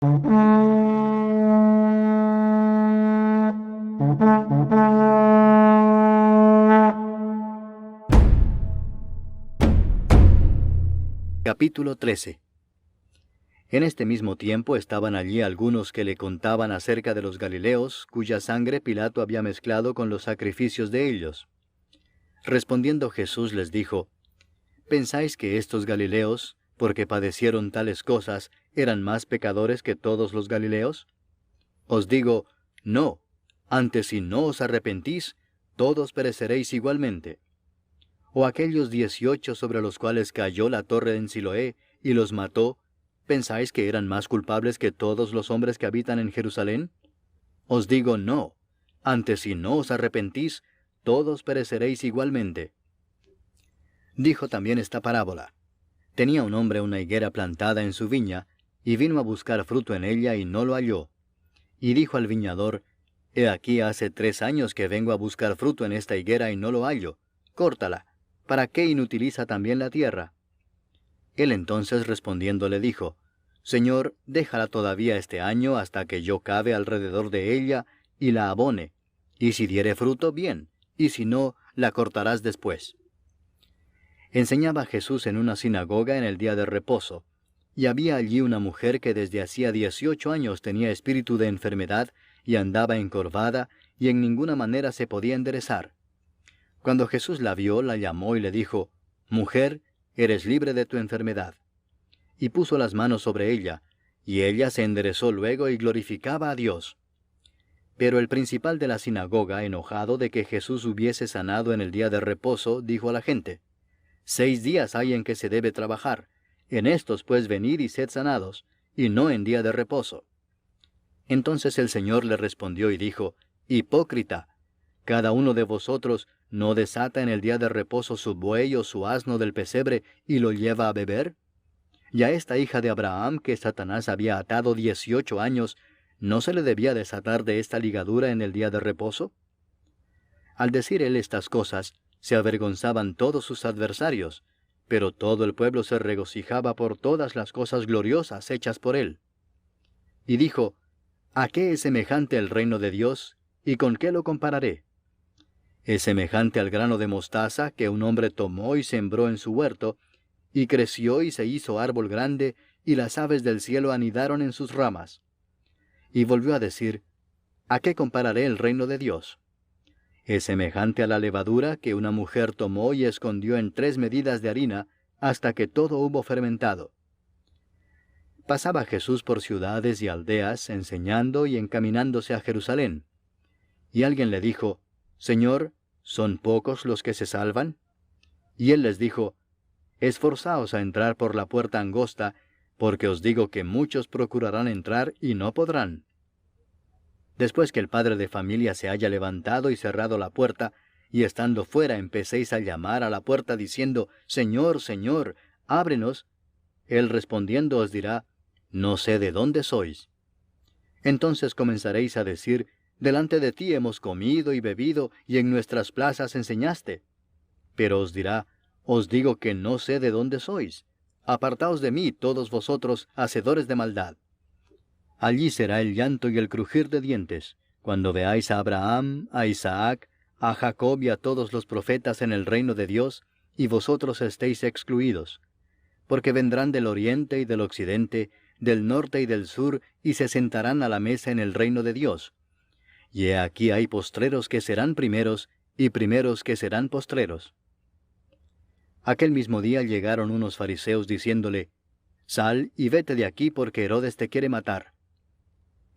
Capítulo 13. En este mismo tiempo estaban allí algunos que le contaban acerca de los Galileos, cuya sangre Pilato había mezclado con los sacrificios de ellos. Respondiendo Jesús les dijo: ¿Pensáis que estos Galileos, porque padecieron tales cosas, eran más pecadores que todos los Galileos? Os digo, no, antes si no os arrepentís, todos pereceréis igualmente. ¿O aquellos 18 sobre los cuales cayó la torre en Siloé y los mató, pensáis que eran más culpables que todos los hombres que habitan en Jerusalén? Os digo, no, antes si no os arrepentís, todos pereceréis igualmente. Dijo también esta parábola: Tenía un hombre una higuera plantada en su viña, y vino a buscar fruto en ella y no lo halló. Y dijo al viñador: He aquí hace 3 años que vengo a buscar fruto en esta higuera y no lo hallo. Córtala. ¿Para qué inutiliza también la tierra? Él entonces respondiendo le dijo: Señor, déjala todavía este año hasta que yo cave alrededor de ella y la abone, y si diere fruto, bien, y si no, la cortarás después. Enseñaba Jesús en una sinagoga en el día de reposo, y había allí una mujer que desde hacía 18 años tenía espíritu de enfermedad, y andaba encorvada, y en ninguna manera se podía enderezar. Cuando Jesús la vio, la llamó y le dijo: Mujer, eres libre de tu enfermedad. Y puso las manos sobre ella, y ella se enderezó luego y glorificaba a Dios. Pero el principal de la sinagoga, enojado de que Jesús hubiese sanado en el día de reposo, dijo a la gente: 6 días hay en que se debe trabajar, en estos pues venid y sed sanados, y no en día de reposo. Entonces el Señor le respondió y dijo: Hipócrita, cada uno de vosotros ¿no desata en el día de reposo su buey o su asno del pesebre y lo lleva a beber? Y a esta hija de Abraham, que Satanás había atado 18 años, ¿no se le debía desatar de esta ligadura en el día de reposo? Al decir él estas cosas, se avergonzaban todos sus adversarios, pero todo el pueblo se regocijaba por todas las cosas gloriosas hechas por él. Y dijo: ¿A qué es semejante el reino de Dios, y con qué lo compararé? Es semejante al grano de mostaza que un hombre tomó y sembró en su huerto, y creció y se hizo árbol grande, y las aves del cielo anidaron en sus ramas. Y volvió a decir: ¿A qué compararé el reino de Dios? Es semejante a la levadura que una mujer tomó y escondió en 3 medidas de harina, hasta que todo hubo fermentado. Pasaba Jesús por ciudades y aldeas, enseñando y encaminándose a Jerusalén. Y alguien le dijo: Señor, ¿son pocos los que se salvan? Y él les dijo: Esforzaos a entrar por la puerta angosta, porque os digo que muchos procurarán entrar y no podrán. Después que el padre de familia se haya levantado y cerrado la puerta, y estando fuera empecéis a llamar a la puerta diciendo: Señor, Señor, ábrenos, él respondiendo os dirá: No sé de dónde sois. Entonces comenzaréis a decir: Delante de ti hemos comido y bebido, y en nuestras plazas enseñaste. Pero os dirá: Os digo que no sé de dónde sois. Apartaos de mí, todos vosotros, hacedores de maldad. Allí será el llanto y el crujir de dientes, cuando veáis a Abraham, a Isaac, a Jacob y a todos los profetas en el reino de Dios, y vosotros estéis excluidos. Porque vendrán del oriente y del occidente, del norte y del sur, y se sentarán a la mesa en el reino de Dios. Y he aquí hay postreros que serán primeros, y primeros que serán postreros. Aquel mismo día llegaron unos fariseos diciéndole: Sal y vete de aquí, porque Herodes te quiere matar.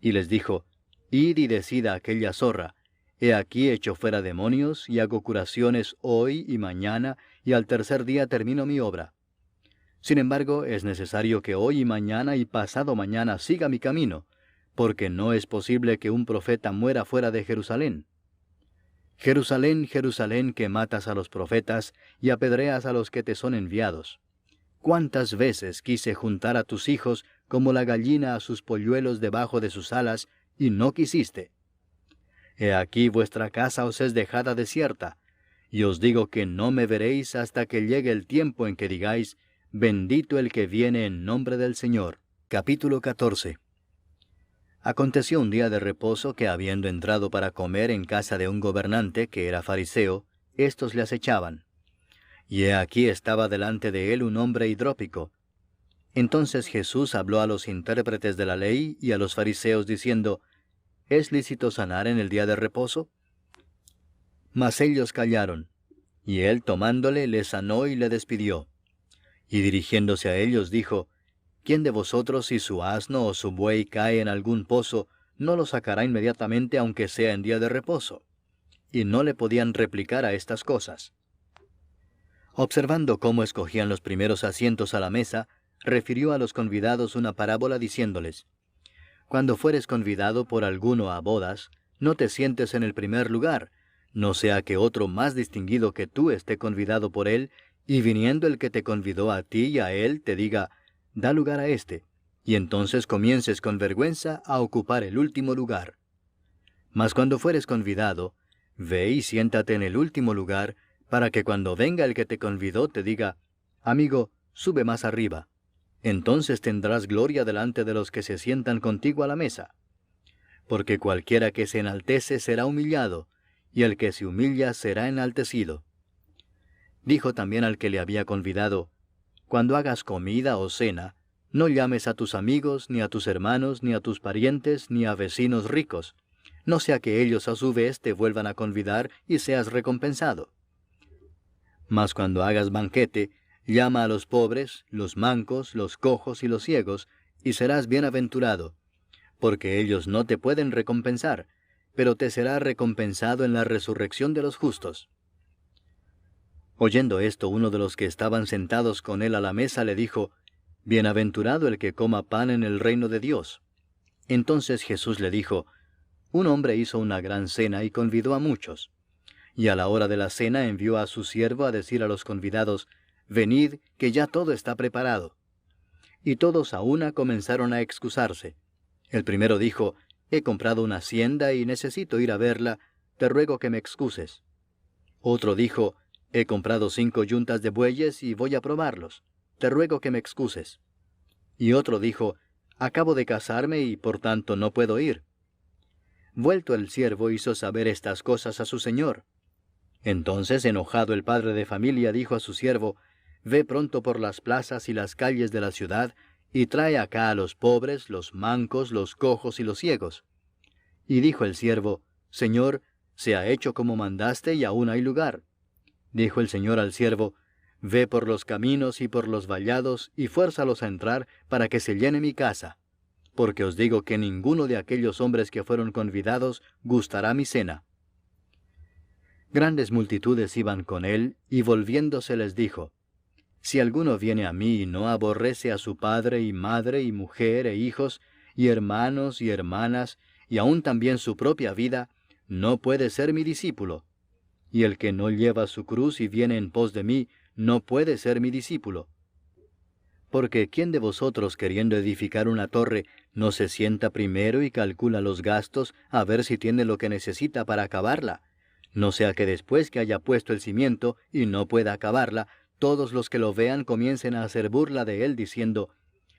Y les dijo: Id y decid a aquella zorra: He aquí echo fuera demonios, y hago curaciones hoy y mañana, y al tercer día termino mi obra. Sin embargo, es necesario que hoy y mañana y pasado mañana siga mi camino, porque no es posible que un profeta muera fuera de Jerusalén. Jerusalén, Jerusalén, que matas a los profetas y apedreas a los que te son enviados. ¿Cuántas veces quise juntar a tus hijos como la gallina a sus polluelos debajo de sus alas, y no quisiste? He aquí vuestra casa os es dejada desierta, y os digo que no me veréis hasta que llegue el tiempo en que digáis: Bendito el que viene en nombre del Señor. Capítulo 14. Aconteció un día de reposo que, habiendo entrado para comer en casa de un gobernante que era fariseo, éstos le acechaban. Y he aquí estaba delante de él un hombre hidrópico. Entonces Jesús habló a los intérpretes de la ley y a los fariseos diciendo, ¿Es lícito sanar en el día de reposo? Mas ellos callaron. Y él, tomándole, le sanó y le despidió. Y dirigiéndose a ellos dijo, ¿Quién de vosotros, si su asno o su buey cae en algún pozo, no lo sacará inmediatamente aunque sea en día de reposo? Y no le podían replicar a estas cosas. Observando cómo escogían los primeros asientos a la mesa, refirió a los convidados una parábola diciéndoles, Cuando fueres convidado por alguno a bodas, no te sientes en el primer lugar, no sea que otro más distinguido que tú esté convidado por él, y viniendo el que te convidó a ti y a él, te diga, da lugar a éste, y entonces comiences con vergüenza a ocupar el último lugar. Mas cuando fueres convidado, ve y siéntate en el último lugar, para que cuando venga el que te convidó te diga, amigo, sube más arriba. Entonces tendrás gloria delante de los que se sientan contigo a la mesa. Porque cualquiera que se enaltece será humillado, y el que se humilla será enaltecido. Dijo también al que le había convidado, Cuando hagas comida o cena, no llames a tus amigos, ni a tus hermanos, ni a tus parientes, ni a vecinos ricos, no sea que ellos a su vez te vuelvan a convidar y seas recompensado. Mas cuando hagas banquete, llama a los pobres, los mancos, los cojos y los ciegos, y serás bienaventurado, porque ellos no te pueden recompensar, pero te será recompensado en la resurrección de los justos. Oyendo esto, uno de los que estaban sentados con él a la mesa le dijo, Bienaventurado el que coma pan en el reino de Dios. Entonces Jesús le dijo, Un hombre hizo una gran cena y convidó a muchos. Y a la hora de la cena envió a su siervo a decir a los convidados, Venid, que ya todo está preparado. Y todos a una comenzaron a excusarse. El primero dijo, He comprado una hacienda y necesito ir a verla, te ruego que me excuses. Otro dijo, He comprado 5 yuntas de bueyes y voy a probarlos, te ruego que me excuses. Y otro dijo, Acabo de casarme y por tanto no puedo ir. Vuelto el siervo hizo saber estas cosas a su señor. Entonces, enojado el padre de familia dijo a su siervo, Ve pronto por las plazas y las calles de la ciudad, y trae acá a los pobres, los mancos, los cojos y los ciegos. Y dijo el siervo, Señor, se ha hecho como mandaste y aún hay lugar. Dijo el Señor al siervo, Ve por los caminos y por los vallados, y fuérzalos a entrar, para que se llene mi casa. Porque os digo que ninguno de aquellos hombres que fueron convidados gustará mi cena. Grandes multitudes iban con él, y volviéndose les dijo, Si alguno viene a mí y no aborrece a su padre y madre y mujer e hijos, y hermanos y hermanas, y aun también su propia vida, no puede ser mi discípulo. Y el que no lleva su cruz y viene en pos de mí, no puede ser mi discípulo. Porque ¿quién de vosotros, queriendo edificar una torre, no se sienta primero y calcula los gastos a ver si tiene lo que necesita para acabarla? No sea que después que haya puesto el cimiento y no pueda acabarla, todos los que lo vean comiencen a hacer burla de él diciendo,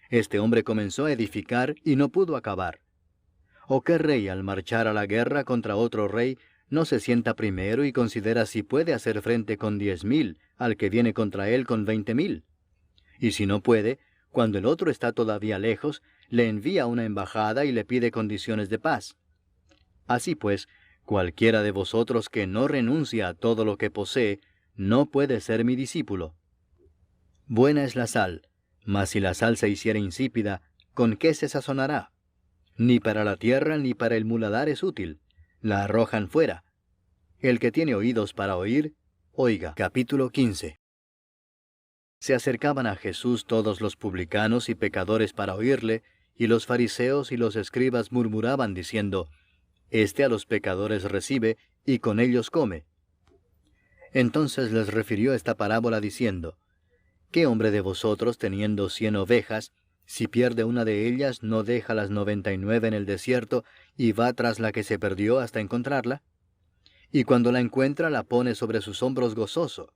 Este hombre comenzó a edificar y no pudo acabar. ¿O qué rey al marchar a la guerra contra otro rey no se sienta primero y considera si puede hacer frente con 10,000 al que viene contra él con 20,000? Y si no puede, cuando el otro está todavía lejos, le envía una embajada y le pide condiciones de paz. Así pues, cualquiera de vosotros que no renuncia a todo lo que posee, no puede ser mi discípulo. Buena es la sal, mas si la sal se hiciera insípida, ¿con qué se sazonará? Ni para la tierra ni para el muladar es útil, la arrojan fuera. El que tiene oídos para oír, oiga. Capítulo 15. Se acercaban a Jesús todos los publicanos y pecadores para oírle, y los fariseos y los escribas murmuraban diciendo, Este a los pecadores recibe, y con ellos come. Entonces les refirió esta parábola diciendo, ¿Qué hombre de vosotros, teniendo 100 ovejas, si pierde una de ellas, no deja las 99 en el desierto, y va tras la que se perdió hasta encontrarla? Y cuando la encuentra, la pone sobre sus hombros gozoso,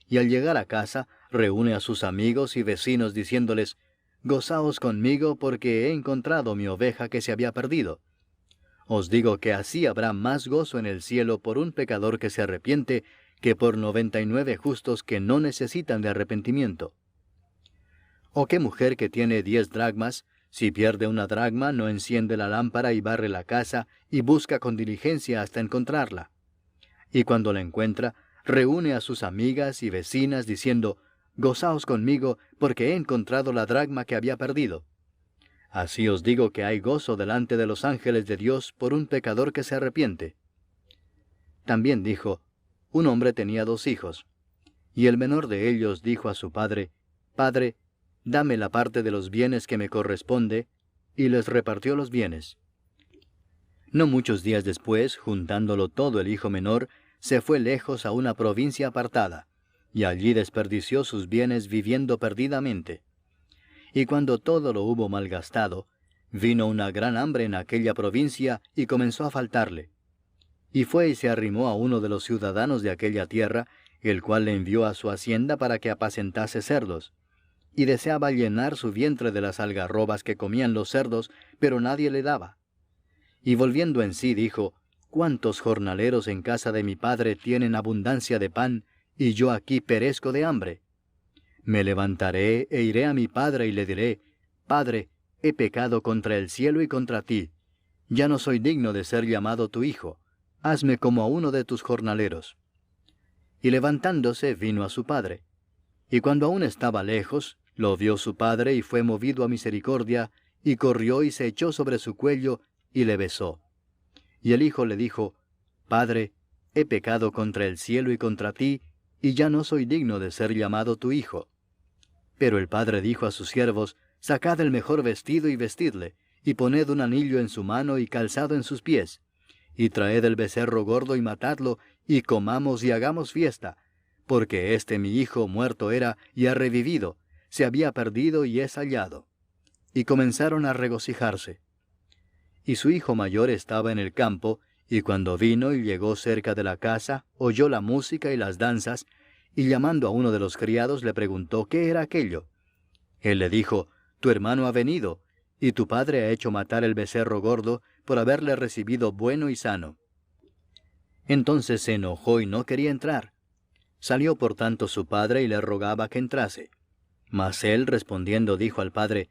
y al llegar a casa, reúne a sus amigos y vecinos diciéndoles, gozaos conmigo porque he encontrado mi oveja que se había perdido. Os digo que así habrá más gozo en el cielo por un pecador que se arrepiente que por 99 justos que no necesitan de arrepentimiento. ¿O qué mujer que tiene 10 dracmas, si pierde una dracma, no enciende la lámpara y barre la casa y busca con diligencia hasta encontrarla? Y cuando la encuentra, reúne a sus amigas y vecinas diciendo, gozaos conmigo porque he encontrado la dracma que había perdido. Así os digo que hay gozo delante de los ángeles de Dios por un pecador que se arrepiente. También dijo, un hombre tenía 2 hijos, y el menor de ellos dijo a su padre, Padre, dame la parte de los bienes que me corresponde, y les repartió los bienes. No muchos días después, juntándolo todo el hijo menor, se fue lejos a una provincia apartada, y allí desperdició sus bienes viviendo perdidamente. Y cuando todo lo hubo malgastado, vino una gran hambre en aquella provincia y comenzó a faltarle. Y fue y se arrimó a uno de los ciudadanos de aquella tierra, el cual le envió a su hacienda para que apacentase cerdos. Y deseaba llenar su vientre de las algarrobas que comían los cerdos, pero nadie le daba. Y volviendo en sí dijo, ¿cuántos jornaleros en casa de mi padre tienen abundancia de pan, y yo aquí perezco de hambre? Me levantaré e iré a mi padre y le diré, Padre, he pecado contra el cielo y contra ti. Ya no soy digno de ser llamado tu hijo. Hazme como a uno de tus jornaleros. Y levantándose vino a su padre. Y cuando aún estaba lejos, lo vio su padre y fue movido a misericordia, y corrió y se echó sobre su cuello y le besó. Y el hijo le dijo, Padre, he pecado contra el cielo y contra ti, y ya no soy digno de ser llamado tu hijo. Pero el padre dijo a sus siervos, Sacad el mejor vestido y vestidle, y poned un anillo en su mano y calzado en sus pies, y traed el becerro gordo y matadlo, y comamos y hagamos fiesta, porque este mi hijo muerto era y ha revivido, se había perdido y es hallado. Y comenzaron a regocijarse. Y su hijo mayor estaba en el campo, y cuando vino y llegó cerca de la casa, oyó la música y las danzas, y llamando a uno de los criados le preguntó qué era aquello. Él le dijo, Tu hermano ha venido, y tu padre ha hecho matar el becerro gordo por haberle recibido bueno y sano. Entonces se enojó y no quería entrar. Salió por tanto su padre y le rogaba que entrase. Mas él respondiendo dijo al padre,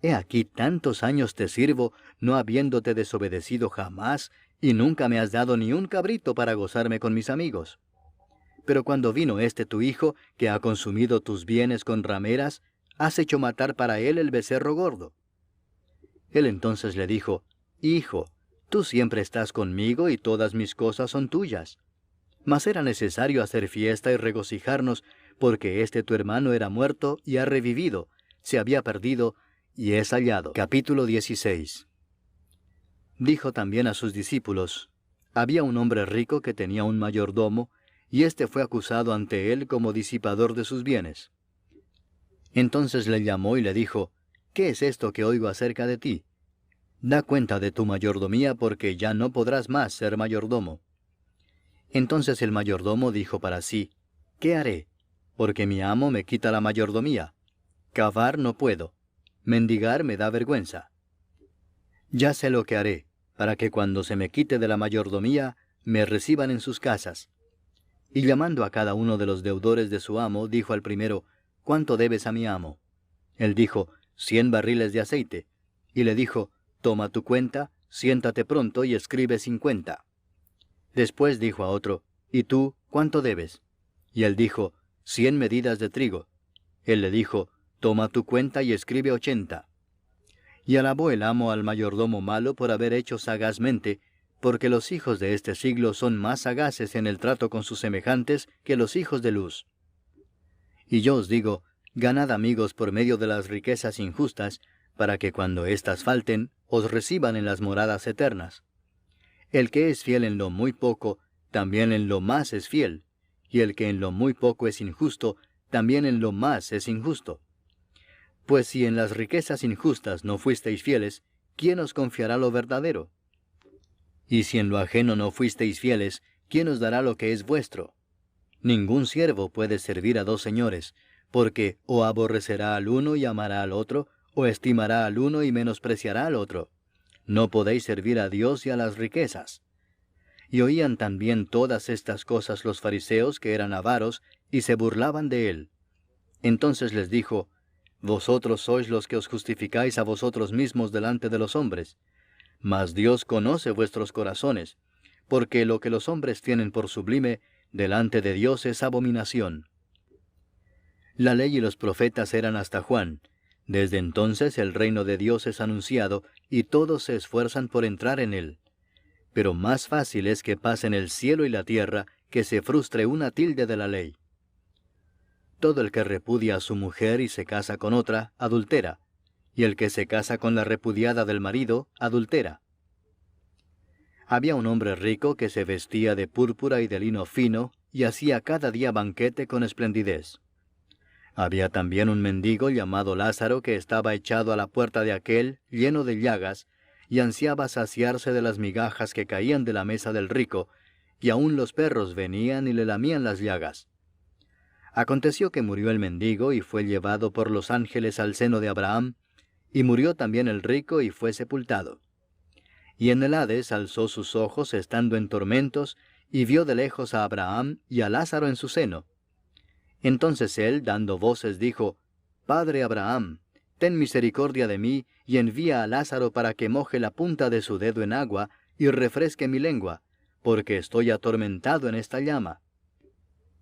He aquí tantos años te sirvo, no habiéndote desobedecido jamás, y nunca me has dado ni un cabrito para gozarme con mis amigos. Pero cuando vino este tu hijo, que ha consumido tus bienes con rameras, has hecho matar para él el becerro gordo. Él entonces le dijo, Hijo, tú siempre estás conmigo y todas mis cosas son tuyas. Mas era necesario hacer fiesta y regocijarnos, porque este tu hermano era muerto y ha revivido, se había perdido y es hallado. Capítulo 16. Dijo también a sus discípulos, había un hombre rico que tenía un mayordomo, y éste fue acusado ante él como disipador de sus bienes. Entonces le llamó y le dijo, ¿Qué es esto que oigo acerca de ti? Da cuenta de tu mayordomía, porque ya no podrás más ser mayordomo. Entonces el mayordomo dijo para sí, ¿qué haré? Porque mi amo me quita la mayordomía. Cavar no puedo. Mendigar me da vergüenza. Ya sé lo que haré, para que cuando se me quite de la mayordomía, me reciban en sus casas. Y llamando a cada uno de los deudores de su amo, dijo al primero, ¿cuánto debes a mi amo? Él dijo, 100 barriles de aceite. Y le dijo, toma tu cuenta, siéntate pronto y escribe 50. Después dijo a otro, ¿y tú cuánto debes? Y él dijo, 100 medidas de trigo. Él le dijo, toma tu cuenta y escribe 80. Y alabó el amo al mayordomo malo por haber hecho sagazmente, porque los hijos de este siglo son más sagaces en el trato con sus semejantes que los hijos de luz. Y yo os digo, ganad amigos por medio de las riquezas injustas, para que cuando éstas falten, os reciban en las moradas eternas. El que es fiel en lo muy poco, también en lo más es fiel, y el que en lo muy poco es injusto, también en lo más es injusto. Pues si en las riquezas injustas no fuisteis fieles, ¿quién os confiará lo verdadero? Y si en lo ajeno no fuisteis fieles, ¿quién os dará lo que es vuestro? Ningún siervo puede servir a 2 señores, porque o aborrecerá al uno y amará al otro, ¿O estimará al uno y menospreciará al otro? No podéis servir a Dios y a las riquezas. Y oían también todas estas cosas los fariseos, que eran avaros, y se burlaban de él. Entonces les dijo: Vosotros sois los que os justificáis a vosotros mismos delante de los hombres. Mas Dios conoce vuestros corazones, porque lo que los hombres tienen por sublime, delante de Dios es abominación. La ley y los profetas eran hasta Juan. Desde entonces el reino de Dios es anunciado, y todos se esfuerzan por entrar en él. Pero más fácil es que pasen el cielo y la tierra, que se frustre una tilde de la ley. Todo el que repudia a su mujer y se casa con otra, adultera, y el que se casa con la repudiada del marido, adultera. Había un hombre rico que se vestía de púrpura y de lino fino, y hacía cada día banquete con esplendidez. Había también un mendigo llamado Lázaro, que estaba echado a la puerta de aquel, lleno de llagas, y ansiaba saciarse de las migajas que caían de la mesa del rico, y aun los perros venían y le lamían las llagas. Aconteció que murió el mendigo y fue llevado por los ángeles al seno de Abraham, y murió también el rico y fue sepultado. Y en el Hades alzó sus ojos estando en tormentos, y vio de lejos a Abraham y a Lázaro en su seno. Entonces él, dando voces, dijo: Padre Abraham, ten misericordia de mí, y envía a Lázaro para que moje la punta de su dedo en agua, y refresque mi lengua, porque estoy atormentado en esta llama.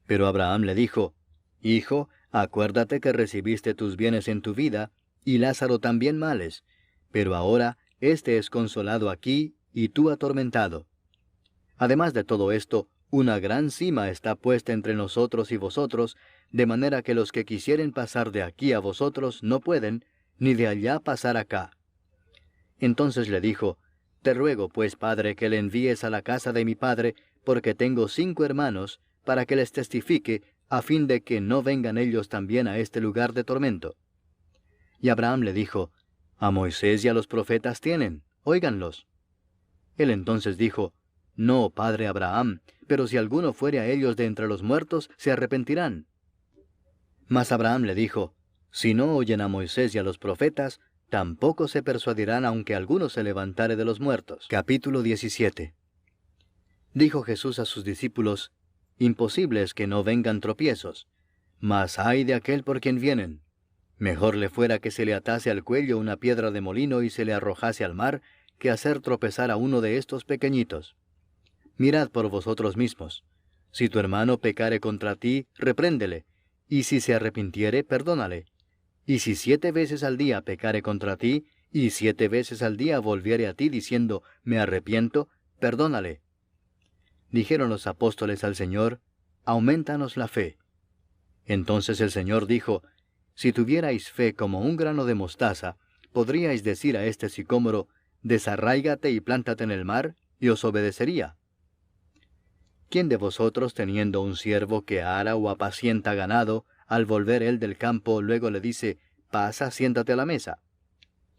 Pero Abraham le dijo: Hijo, acuérdate que recibiste tus bienes en tu vida, y Lázaro también males, pero ahora éste es consolado aquí, y tú atormentado. Además de todo esto, una gran sima está puesta entre nosotros y vosotros, de manera que los que quisieren pasar de aquí a vosotros no pueden, ni de allá pasar acá. Entonces le dijo: Te ruego pues, padre, que le envíes a la casa de mi padre, porque tengo 5 hermanos, para que les testifique, a fin de que no vengan ellos también a este lugar de tormento. Y Abraham le dijo: A Moisés y a los profetas tienen, óiganlos. Él entonces dijo: No, padre Abraham, pero si alguno fuere a ellos de entre los muertos, se arrepentirán. Mas Abraham le dijo: Si no oyen a Moisés y a los profetas, tampoco se persuadirán aunque alguno se levantare de los muertos. Capítulo 17. Dijo Jesús a sus discípulos: Imposible es que no vengan tropiezos, mas ay de aquel por quien vienen. Mejor le fuera que se le atase al cuello una piedra de molino y se le arrojase al mar, que hacer tropezar a uno de estos pequeñitos. Mirad por vosotros mismos. Si tu hermano pecare contra ti, repréndele, y si se arrepintiere, perdónale. Y si 7 veces al día pecare contra ti, y 7 veces al día volviere a ti diciendo: Me arrepiento, perdónale. Dijeron los apóstoles al Señor: Aumentanos la fe. Entonces el Señor dijo: Si tuvierais fe como un grano de mostaza, podríais decir a este sicómoro: Desarráigate y plántate en el mar, y os obedecería. ¿Quién de vosotros, teniendo un siervo que ara o apacienta ganado, al volver él del campo, luego le dice: Pasa, siéntate a la mesa?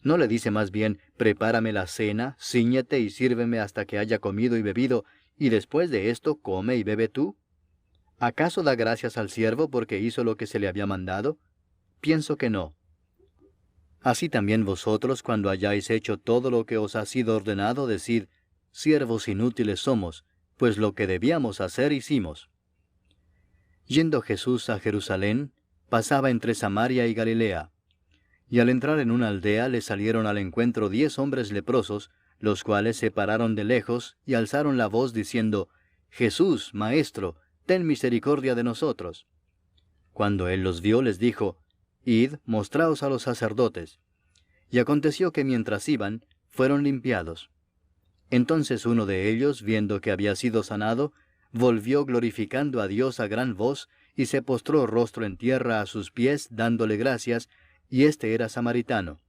¿No le dice más bien: Prepárame la cena, cíñete y sírveme hasta que haya comido y bebido, y después de esto come y bebe tú? ¿Acaso da gracias al siervo porque hizo lo que se le había mandado? Pienso que no. Así también vosotros, cuando hayáis hecho todo lo que os ha sido ordenado, decid: Siervos inútiles somos, pues lo que debíamos hacer hicimos. Yendo Jesús a Jerusalén, pasaba entre Samaria y Galilea. Y al entrar en una aldea le salieron al encuentro 10 hombres leprosos, los cuales se pararon de lejos y alzaron la voz diciendo: Jesús, Maestro, ten misericordia de nosotros. Cuando él los vio, les dijo: Id, mostraos a los sacerdotes. Y aconteció que mientras iban, fueron limpiados. Entonces uno de ellos, viendo que había sido sanado, volvió glorificando a Dios a gran voz, y se postró rostro en tierra a sus pies, dándole gracias, y éste era samaritano.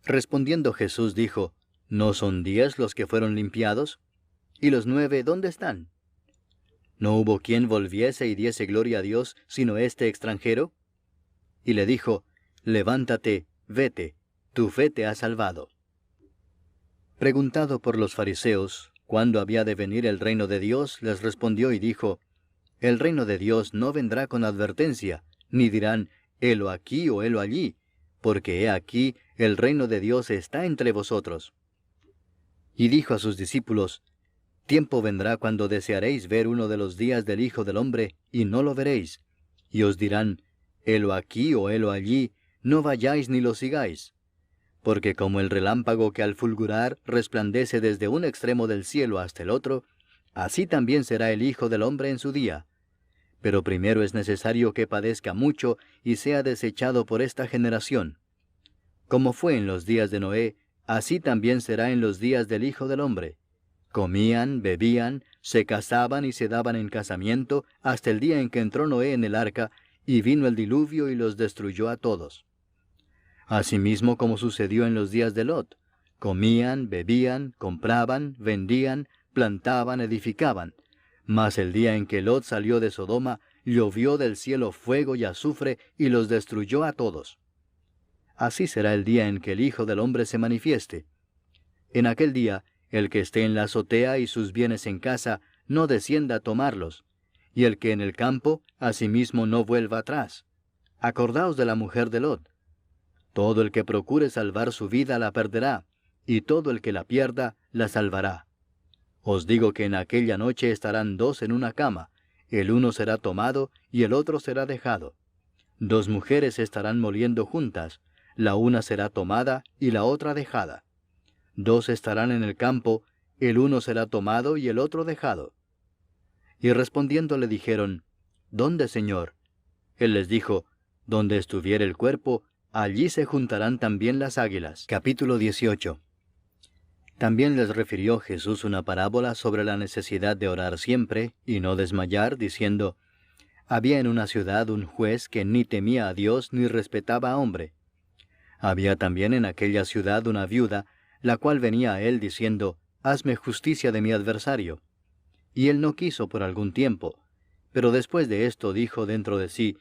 Respondiendo Jesús dijo: ¿No son 10 los que fueron limpiados? ¿Y los 9 dónde están? ¿No hubo quien volviese y diese gloria a Dios, sino este extranjero? Y le dijo: Levántate, vete, tu fe te ha salvado. Preguntado por los fariseos cuándo había de venir el reino de Dios, les respondió y dijo: El reino de Dios no vendrá con advertencia, ni dirán: helo aquí o helo allí, porque he aquí, el reino de Dios está entre vosotros. Y dijo a sus discípulos, tiempo vendrá cuando desearéis ver uno de los días del Hijo del Hombre, y no lo veréis. Y os dirán, helo aquí o helo allí, no vayáis ni lo sigáis. Porque como el relámpago que al fulgurar resplandece desde un extremo del cielo hasta el otro, así también será el Hijo del Hombre en su día. Pero primero es necesario que padezca mucho y sea desechado por esta generación. Como fue en los días de Noé, así también será en los días del Hijo del Hombre. Comían, bebían, se casaban y se daban en casamiento hasta el día en que entró Noé en el arca, y vino el diluvio y los destruyó a todos. Asimismo como sucedió en los días de Lot, comían, bebían, compraban, vendían, plantaban, edificaban. Mas el día en que Lot salió de Sodoma, llovió del cielo fuego y azufre y los destruyó a todos. Así será el día en que el Hijo del Hombre se manifieste. En aquel día, el que esté en la azotea y sus bienes en casa, no descienda a tomarlos, y el que en el campo, asimismo no vuelva atrás. Acordaos de la mujer de Lot. Todo el que procure salvar su vida la perderá, y todo el que la pierda la salvará. Os digo que en aquella noche estarán dos en una cama, el uno será tomado y el otro será dejado. Dos mujeres estarán moliendo juntas, la una será tomada y la otra dejada. Dos estarán en el campo, el uno será tomado y el otro dejado. Y respondiendo le dijeron, ¿Dónde, Señor? Él les dijo, donde estuviere el cuerpo, allí se juntarán también las águilas. Capítulo 18. También les refirió Jesús una parábola sobre la necesidad de orar siempre y no desmayar, diciendo, había en una ciudad un juez que ni temía a Dios ni respetaba a hombre. Había también en aquella ciudad una viuda, la cual venía a él diciendo, hazme justicia de mi adversario. Y él no quiso por algún tiempo, pero después de esto dijo dentro de sí,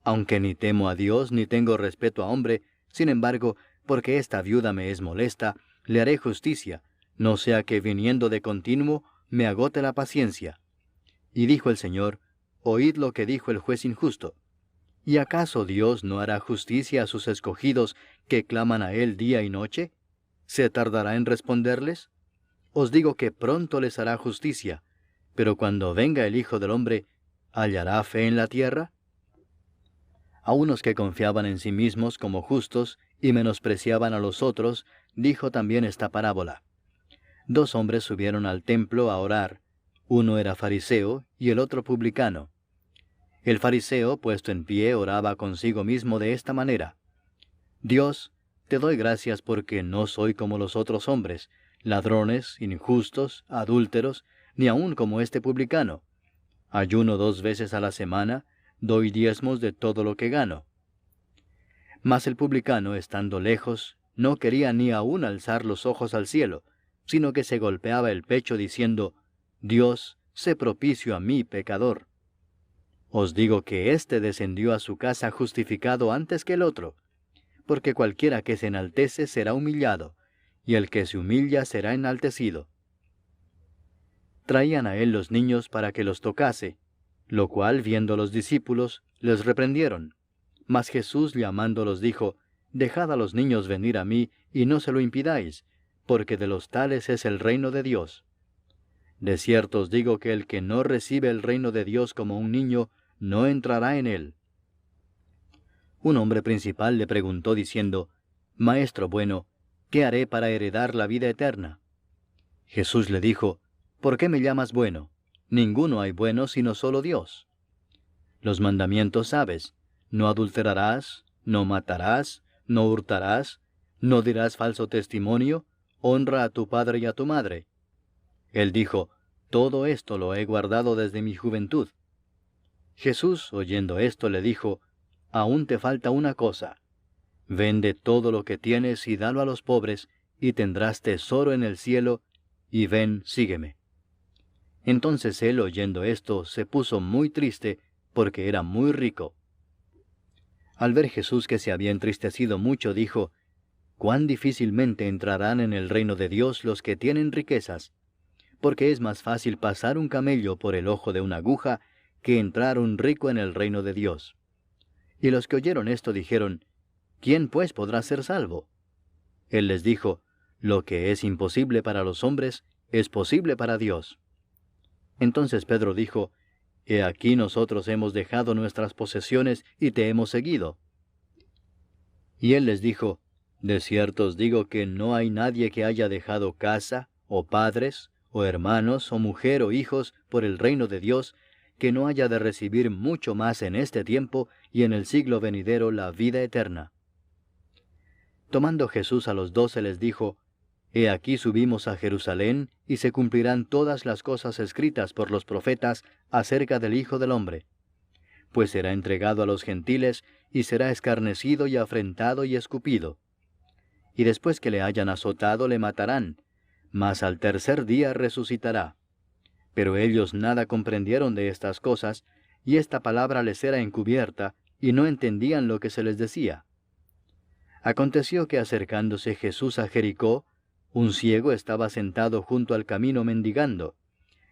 aunque ni temo a Dios ni tengo respeto a hombre, sin embargo, porque esta viuda me es molesta, le haré justicia, no sea que viniendo de continuo me agote la paciencia. Y dijo el Señor, oíd lo que dijo el juez injusto. ¿Y acaso Dios no hará justicia a sus escogidos que claman a Él día y noche? ¿Se tardará en responderles? Os digo que pronto les hará justicia, pero cuando venga el Hijo del Hombre, ¿hallará fe en la tierra? A unos que confiaban en sí mismos como justos y menospreciaban a los otros, dijo también esta parábola. Dos hombres subieron al templo a orar, uno era fariseo y el otro publicano. El fariseo, puesto en pie, oraba consigo mismo de esta manera: Dios, te doy gracias porque no soy como los otros hombres, ladrones, injustos, adúlteros, ni aun como este publicano. Ayuno 2 veces a la semana, doy diezmos de todo lo que gano. Mas el publicano, estando lejos, no quería ni aun alzar los ojos al cielo, sino que se golpeaba el pecho diciendo, Dios, sé propicio a mí, pecador. Os digo que éste descendió a su casa justificado antes que el otro, porque cualquiera que se enaltece será humillado, y el que se humilla será enaltecido. Traían a él los niños para que los tocase, lo cual, viendo los discípulos, les reprendieron. Mas Jesús llamándolos dijo, dejad a los niños venir a mí, y no se lo impidáis, porque de los tales es el reino de Dios. De cierto os digo que el que no recibe el reino de Dios como un niño, no entrará en él. Un hombre principal le preguntó diciendo, Maestro bueno, ¿qué haré para heredar la vida eterna? Jesús le dijo, ¿por qué me llamas bueno? Ninguno hay bueno sino solo Dios. Los mandamientos sabes, no adulterarás, no matarás, no hurtarás, no dirás falso testimonio, honra a tu padre y a tu madre. Él dijo, todo esto lo he guardado desde mi juventud. Jesús, oyendo esto, le dijo, aún te falta una cosa. Vende todo lo que tienes y dalo a los pobres, y tendrás tesoro en el cielo, y ven, sígueme. Entonces él, oyendo esto, se puso muy triste, porque era muy rico. Al ver Jesús que se había entristecido mucho, dijo, cuán difícilmente entrarán en el reino de Dios los que tienen riquezas, porque es más fácil pasar un camello por el ojo de una aguja que entrar un rico en el reino de Dios. Y los que oyeron esto dijeron, ¿quién pues podrá ser salvo? Él les dijo, lo que es imposible para los hombres, es posible para Dios. Entonces Pedro dijo, He aquí nosotros hemos dejado nuestras posesiones y te hemos seguido. Y él les dijo, De cierto os digo que no hay nadie que haya dejado casa, o padres, o hermanos, o mujer, o hijos, por el reino de Dios, que no haya de recibir mucho más en este tiempo y en el siglo venidero la vida eterna. Tomando Jesús a los 12 les dijo, He aquí subimos a Jerusalén, y se cumplirán todas las cosas escritas por los profetas acerca del Hijo del Hombre. Pues será entregado a los gentiles, y será escarnecido y afrentado y escupido. Y después que le hayan azotado le matarán, mas al tercer día resucitará. Pero ellos nada comprendieron de estas cosas, y esta palabra les era encubierta, y no entendían lo que se les decía. Aconteció que acercándose Jesús a Jericó, un ciego estaba sentado junto al camino mendigando,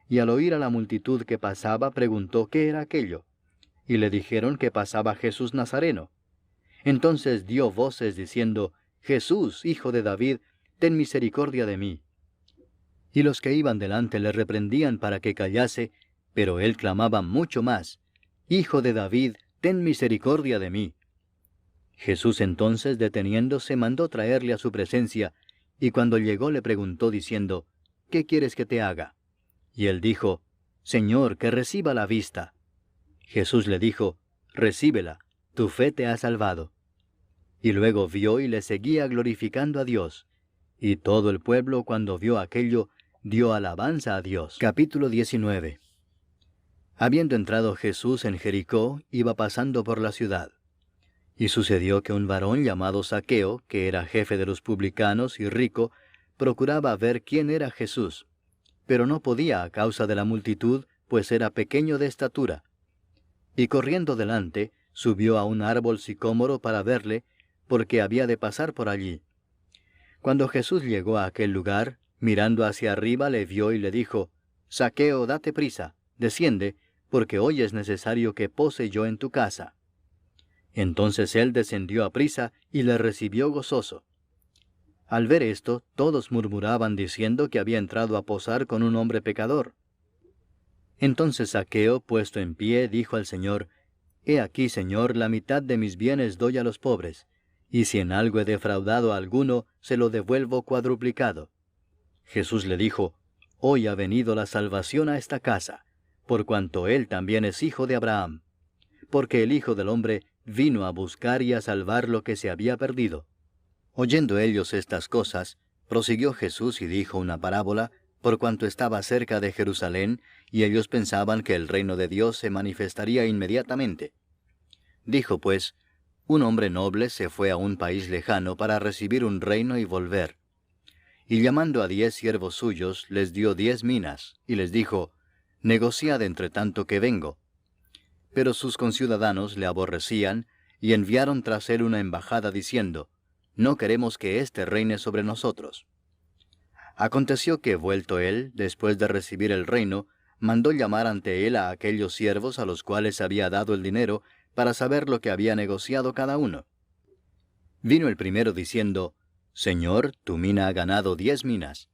y al oír a la multitud que pasaba preguntó qué era aquello, y le dijeron que pasaba Jesús Nazareno. Entonces dio voces diciendo, Jesús, hijo de David, ten misericordia de mí. Y los que iban delante le reprendían para que callase, pero él clamaba mucho más, Hijo de David, ten misericordia de mí. Jesús entonces, deteniéndose, mandó traerle a su presencia, y cuando llegó le preguntó diciendo, ¿Qué quieres que te haga? Y él dijo, Señor, que reciba la vista. Jesús le dijo, Recíbela, tu fe te ha salvado. Y luego vio y le seguía glorificando a Dios. Y todo el pueblo, cuando vio aquello, dio alabanza a Dios. Capítulo 19. Habiendo entrado Jesús en Jericó, iba pasando por la ciudad. Y sucedió que un varón llamado Zaqueo, que era jefe de los publicanos y rico, procuraba ver quién era Jesús, pero no podía a causa de la multitud, pues era pequeño de estatura. Y corriendo delante, subió a un árbol sicómoro para verle, porque había de pasar por allí. Cuando Jesús llegó a aquel lugar, mirando hacia arriba le vio y le dijo, Zaqueo, date prisa, desciende, porque hoy es necesario que pose yo en tu casa. Entonces él descendió aprisa y le recibió gozoso. Al ver esto, todos murmuraban diciendo que había entrado a posar con un hombre pecador. Entonces Zaqueo, puesto en pie, dijo al Señor, He aquí, Señor, la mitad de mis bienes doy a los pobres, y si en algo he defraudado a alguno, se lo devuelvo cuadruplicado. Jesús le dijo, Hoy ha venido la salvación a esta casa, por cuanto él también es hijo de Abraham, porque el Hijo del Hombre vino a buscar y a salvar lo que se había perdido. Oyendo ellos estas cosas, prosiguió Jesús y dijo una parábola, por cuanto estaba cerca de Jerusalén, y ellos pensaban que el reino de Dios se manifestaría inmediatamente. Dijo pues, un hombre noble se fue a un país lejano para recibir un reino y volver. Y llamando a 10 siervos suyos, les dio 10 minas, y les dijo, Negociad entre tanto que vengo. Pero sus conciudadanos le aborrecían, y enviaron tras él una embajada diciendo, No queremos que éste reine sobre nosotros. Aconteció que, vuelto él, después de recibir el reino, mandó llamar ante él a aquellos siervos a los cuales había dado el dinero, para saber lo que había negociado cada uno. Vino el primero diciendo, Señor, tu mina ha ganado 10 minas.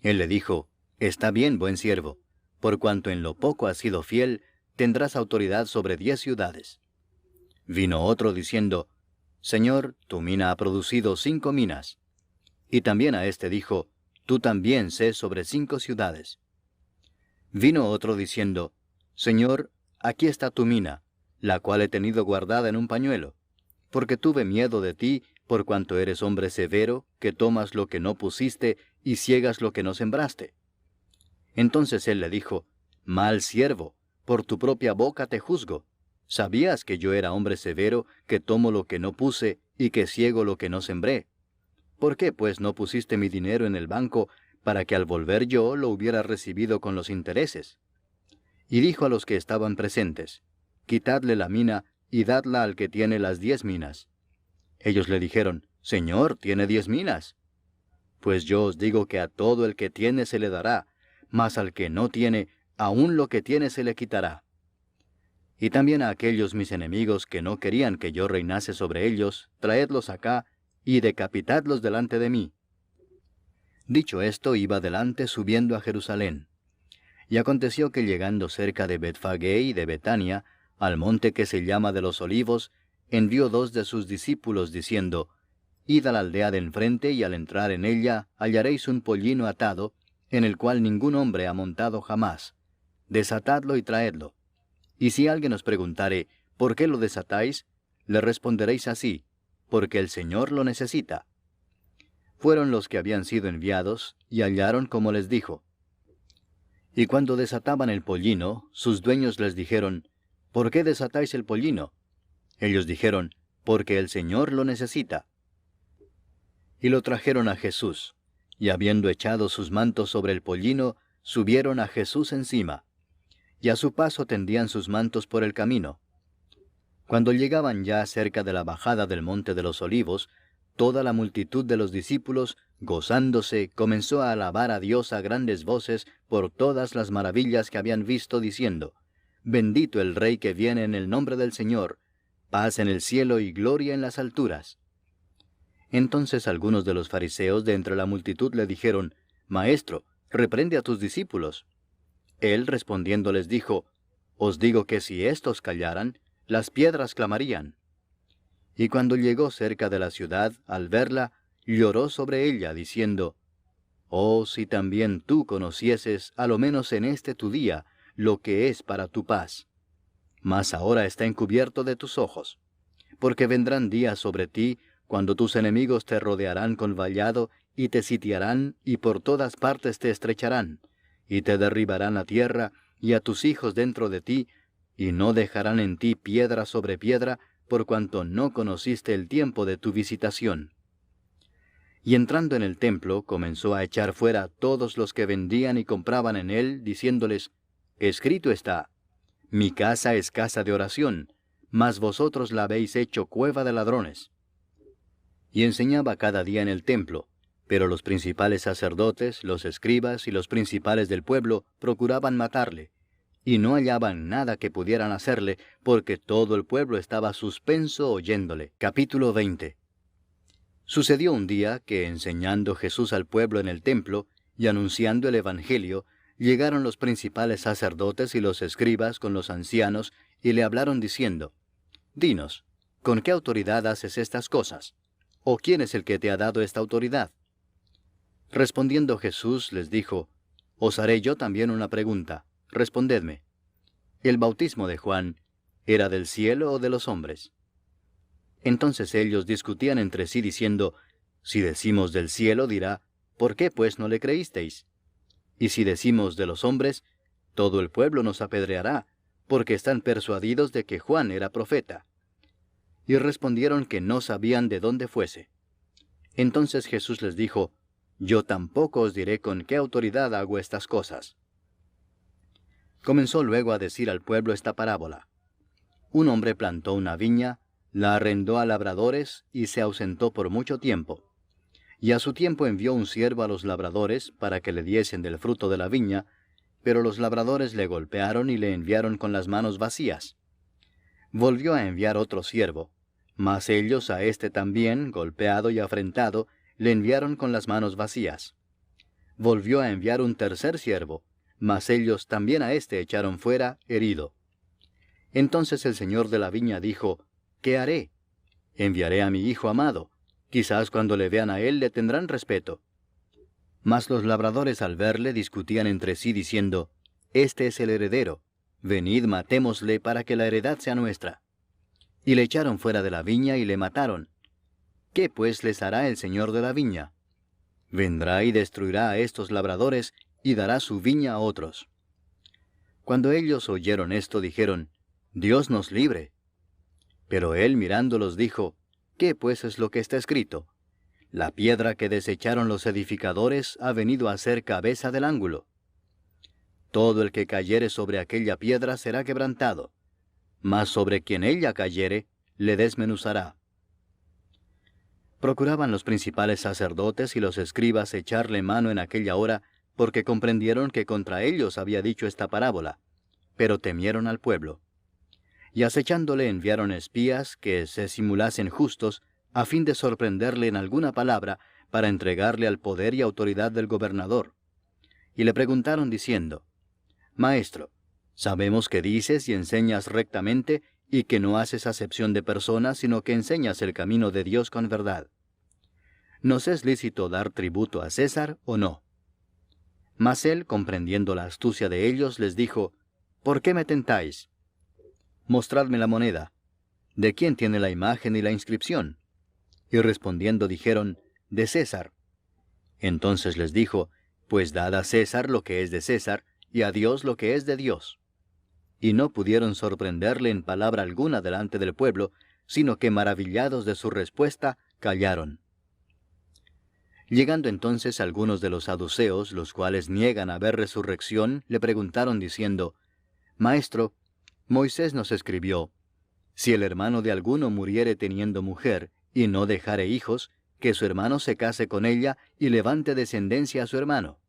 Él le dijo, Está bien, buen siervo, por cuanto en lo poco has sido fiel, tendrás autoridad sobre 10 ciudades. Vino otro diciendo, Señor, tu mina ha producido 5 minas. Y también a éste dijo, Tú también sé sobre 5 ciudades. Vino otro diciendo, Señor, aquí está tu mina, la cual he tenido guardada en un pañuelo, porque tuve miedo de ti, por cuanto eres hombre severo, que tomas lo que no pusiste y ciegas lo que no sembraste. Entonces él le dijo, Mal siervo, por tu propia boca te juzgo. ¿Sabías que yo era hombre severo, que tomo lo que no puse y que ciego lo que no sembré? ¿Por qué, pues, no pusiste mi dinero en el banco, para que al volver yo lo hubiera recibido con los intereses? Y dijo a los que estaban presentes, Quitadle la mina, y dadla al que tiene las 10 minas. Ellos le dijeron, Señor, tiene 10 minas. Pues yo os digo que a todo el que tiene se le dará, mas al que no tiene, aun lo que tiene se le quitará. Y también a aquellos mis enemigos que no querían que yo reinase sobre ellos, traedlos acá, y decapitadlos delante de mí. Dicho esto, iba delante subiendo a Jerusalén. Y aconteció que llegando cerca de Betfagé y de Betania, al monte que se llama de los Olivos, envió 2 de sus discípulos, diciendo, Id a la aldea de enfrente, y al entrar en ella hallaréis un pollino atado, en el cual ningún hombre ha montado jamás. Desatadlo y traedlo. Y si alguien os preguntare, ¿por qué lo desatáis?, le responderéis así, porque el Señor lo necesita. Fueron los que habían sido enviados, y hallaron como les dijo. Y cuando desataban el pollino, sus dueños les dijeron, ¿por qué desatáis el pollino? Ellos dijeron, porque el Señor lo necesita. Y lo trajeron a Jesús, y habiendo echado sus mantos sobre el pollino, subieron a Jesús encima. Y a su paso tendían sus mantos por el camino. Cuando llegaban ya cerca de la bajada del monte de los Olivos, toda la multitud de los discípulos, gozándose, comenzó a alabar a Dios a grandes voces por todas las maravillas que habían visto, diciendo, Bendito el Rey que viene en el nombre del Señor, paz en el cielo y gloria en las alturas. Entonces algunos de los fariseos de entre la multitud le dijeron, Maestro, reprende a tus discípulos. Él respondiendo les dijo, Os digo que si éstos callaran, las piedras clamarían. Y cuando llegó cerca de la ciudad, al verla, lloró sobre ella, diciendo, Oh, si también tú conocieses, a lo menos en este tu día, lo que es para tu paz. Mas ahora está encubierto de tus ojos. Porque vendrán días sobre ti, cuando tus enemigos te rodearán con vallado, y te sitiarán, y por todas partes te estrecharán, y te derribarán a tierra, y a tus hijos dentro de ti, y no dejarán en ti piedra sobre piedra, por cuanto no conociste el tiempo de tu visitación. Y entrando en el templo, comenzó a echar fuera a todos los que vendían y compraban en él, diciéndoles, Escrito está, Mi casa es casa de oración, mas vosotros la habéis hecho cueva de ladrones. Y enseñaba cada día en el templo, pero los principales sacerdotes, los escribas y los principales del pueblo procuraban matarle, y no hallaban nada que pudieran hacerle, porque todo el pueblo estaba suspenso oyéndole. Capítulo 20. Sucedió un día que, enseñando Jesús al pueblo en el templo, y anunciando el Evangelio, llegaron los principales sacerdotes y los escribas con los ancianos, y le hablaron diciendo, Dinos, ¿con qué autoridad haces estas cosas? ¿O quién es el que te ha dado esta autoridad? Respondiendo Jesús les dijo, Os haré yo también una pregunta. Respondedme. ¿El bautismo de Juan era del cielo o de los hombres? Entonces ellos discutían entre sí diciendo, Si decimos del cielo, dirá, ¿por qué pues no le creísteis? Y si decimos de los hombres, todo el pueblo nos apedreará, porque están persuadidos de que Juan era profeta. Y respondieron que no sabían de dónde fuese. Entonces Jesús les dijo, Yo tampoco os diré con qué autoridad hago estas cosas. Comenzó luego a decir al pueblo esta parábola. Un hombre plantó una viña, la arrendó a labradores y se ausentó por mucho tiempo. Y a su tiempo envió un siervo a los labradores para que le diesen del fruto de la viña, pero los labradores le golpearon y le enviaron con las manos vacías. Volvió a enviar otro siervo, mas ellos a éste también, golpeado y afrentado, le enviaron con las manos vacías. Volvió a enviar un tercer siervo, mas ellos también a éste echaron fuera, herido. Entonces el señor de la viña dijo, ¿qué haré? Enviaré a mi hijo amado. Quizás cuando le vean a él le tendrán respeto. Mas los labradores al verle discutían entre sí diciendo, Este es el heredero. Venid, matémosle para que la heredad sea nuestra. Y le echaron fuera de la viña y le mataron. ¿Qué pues les hará el señor de la viña? Vendrá y destruirá a estos labradores y dará su viña a otros. Cuando ellos oyeron esto, dijeron, Dios nos libre. Pero él mirándolos dijo, ¿qué pues es lo que está escrito? La piedra que desecharon los edificadores ha venido a ser cabeza del ángulo. Todo el que cayere sobre aquella piedra será quebrantado, mas sobre quien ella cayere, le desmenuzará. Procuraban los principales sacerdotes y los escribas echarle mano en aquella hora, porque comprendieron que contra ellos había dicho esta parábola, pero temieron al pueblo. y acechándole enviaron espías que se simulasen justos, a fin de sorprenderle en alguna palabra, para entregarle al poder y autoridad del gobernador. Y le preguntaron diciendo: Maestro, sabemos que dices y enseñas rectamente, y que no haces acepción de personas, sino que enseñas el camino de Dios con verdad. ¿Nos es lícito dar tributo a César o no? Mas él, comprendiendo la astucia de ellos, les dijo: ¿Por qué me tentáis? Mostradme la moneda. ¿De quién tiene la imagen y la inscripción? Y respondiendo dijeron: de César. Entonces les dijo: Pues dad a César lo que es de César, y a Dios lo que es de Dios. Y no pudieron sorprenderle en palabra alguna delante del pueblo, sino que maravillados de su respuesta, callaron. Llegando entonces algunos de los saduceos, los cuales niegan haber resurrección, le preguntaron diciendo: Maestro, Moisés nos escribió: Si el hermano de alguno muriere teniendo mujer, y no dejare hijos, que su hermano se case con ella, y levante descendencia a su hermano.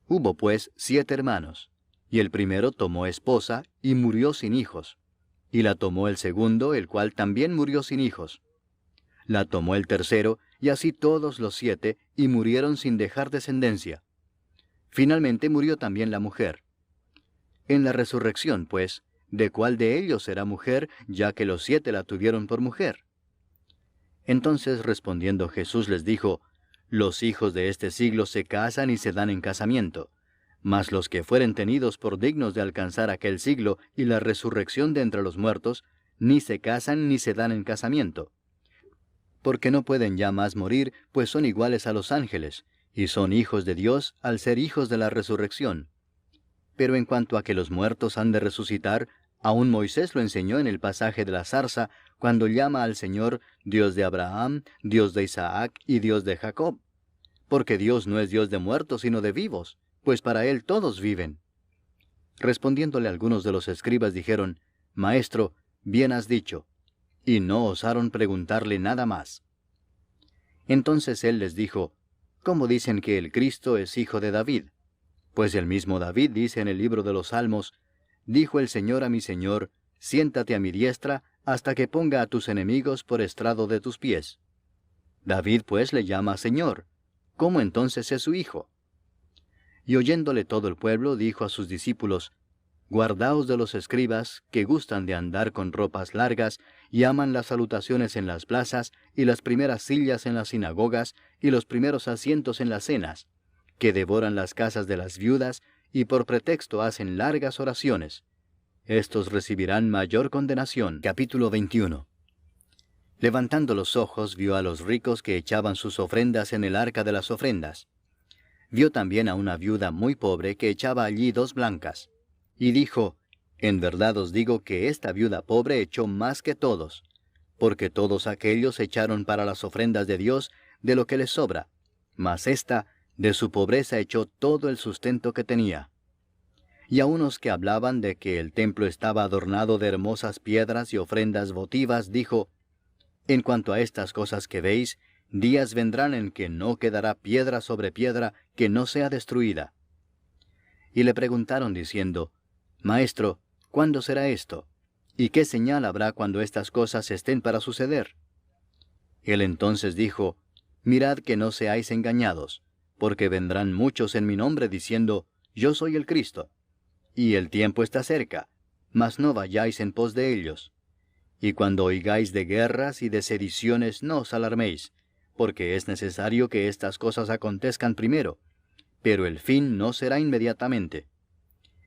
Hubo pues 7 hermanos, y el primero tomó esposa, y murió sin hijos. Y la tomó el segundo, el cual también murió sin hijos. La tomó el tercero, y así todos los 7, y murieron sin dejar descendencia. Finalmente murió también la mujer. En la resurrección, pues, ¿de cuál de ellos será mujer, ya que los 7 la tuvieron por mujer? Entonces respondiendo Jesús les dijo: Los hijos de este siglo se casan y se dan en casamiento, mas los que fueren tenidos por dignos de alcanzar aquel siglo y la resurrección de entre los muertos, ni se casan ni se dan en casamiento, porque no pueden ya más morir, pues son iguales a los ángeles, y son hijos de Dios al ser hijos de la resurrección. Pero en cuanto a que los muertos han de resucitar, aún Moisés lo enseñó en el pasaje de la zarza, cuando llama al Señor Dios de Abraham, Dios de Isaac y Dios de Jacob. Porque Dios no es Dios de muertos, sino de vivos, pues para Él todos viven. Respondiéndole algunos de los escribas dijeron: Maestro, bien has dicho. Y no osaron preguntarle nada más. Entonces Él les dijo: ¿Cómo dicen que el Cristo es hijo de David? Pues el mismo David dice en el libro de los Salmos: Dijo el Señor a mi Señor: Siéntate a mi diestra, hasta que ponga a tus enemigos por estrado de tus pies. David pues le llama Señor. ¿Cómo entonces es su hijo? Y oyéndole todo el pueblo, dijo a sus discípulos: Guardaos de los escribas, que gustan de andar con ropas largas, y aman las salutaciones en las plazas, y las primeras sillas en las sinagogas, y los primeros asientos en las cenas, que devoran las casas de las viudas, y por pretexto hacen largas oraciones. Estos recibirán mayor condenación. Capítulo 21. Levantando los ojos, vio a los ricos que echaban sus ofrendas en el arca de las ofrendas. Vio también a una viuda muy pobre que echaba allí 2 blancas. Y dijo: En verdad os digo que esta viuda pobre echó más que todos, porque todos aquellos echaron para las ofrendas de Dios de lo que les sobra, mas ésta de su pobreza echó todo el sustento que tenía. Y a unos que hablaban de que el templo estaba adornado de hermosas piedras y ofrendas votivas, dijo: En cuanto a estas cosas que veis, días vendrán en que no quedará piedra sobre piedra que no sea destruida. Y le preguntaron diciendo: Maestro, ¿cuándo será esto? ¿Y qué señal habrá cuando estas cosas estén para suceder? Él entonces dijo: Mirad que no seáis engañados, porque vendrán muchos en mi nombre diciendo: Yo soy el Cristo. Y el tiempo está cerca, mas no vayáis en pos de ellos. Y cuando oigáis de guerras y de sediciones, no os alarméis, porque es necesario que estas cosas acontezcan primero, pero el fin no será inmediatamente.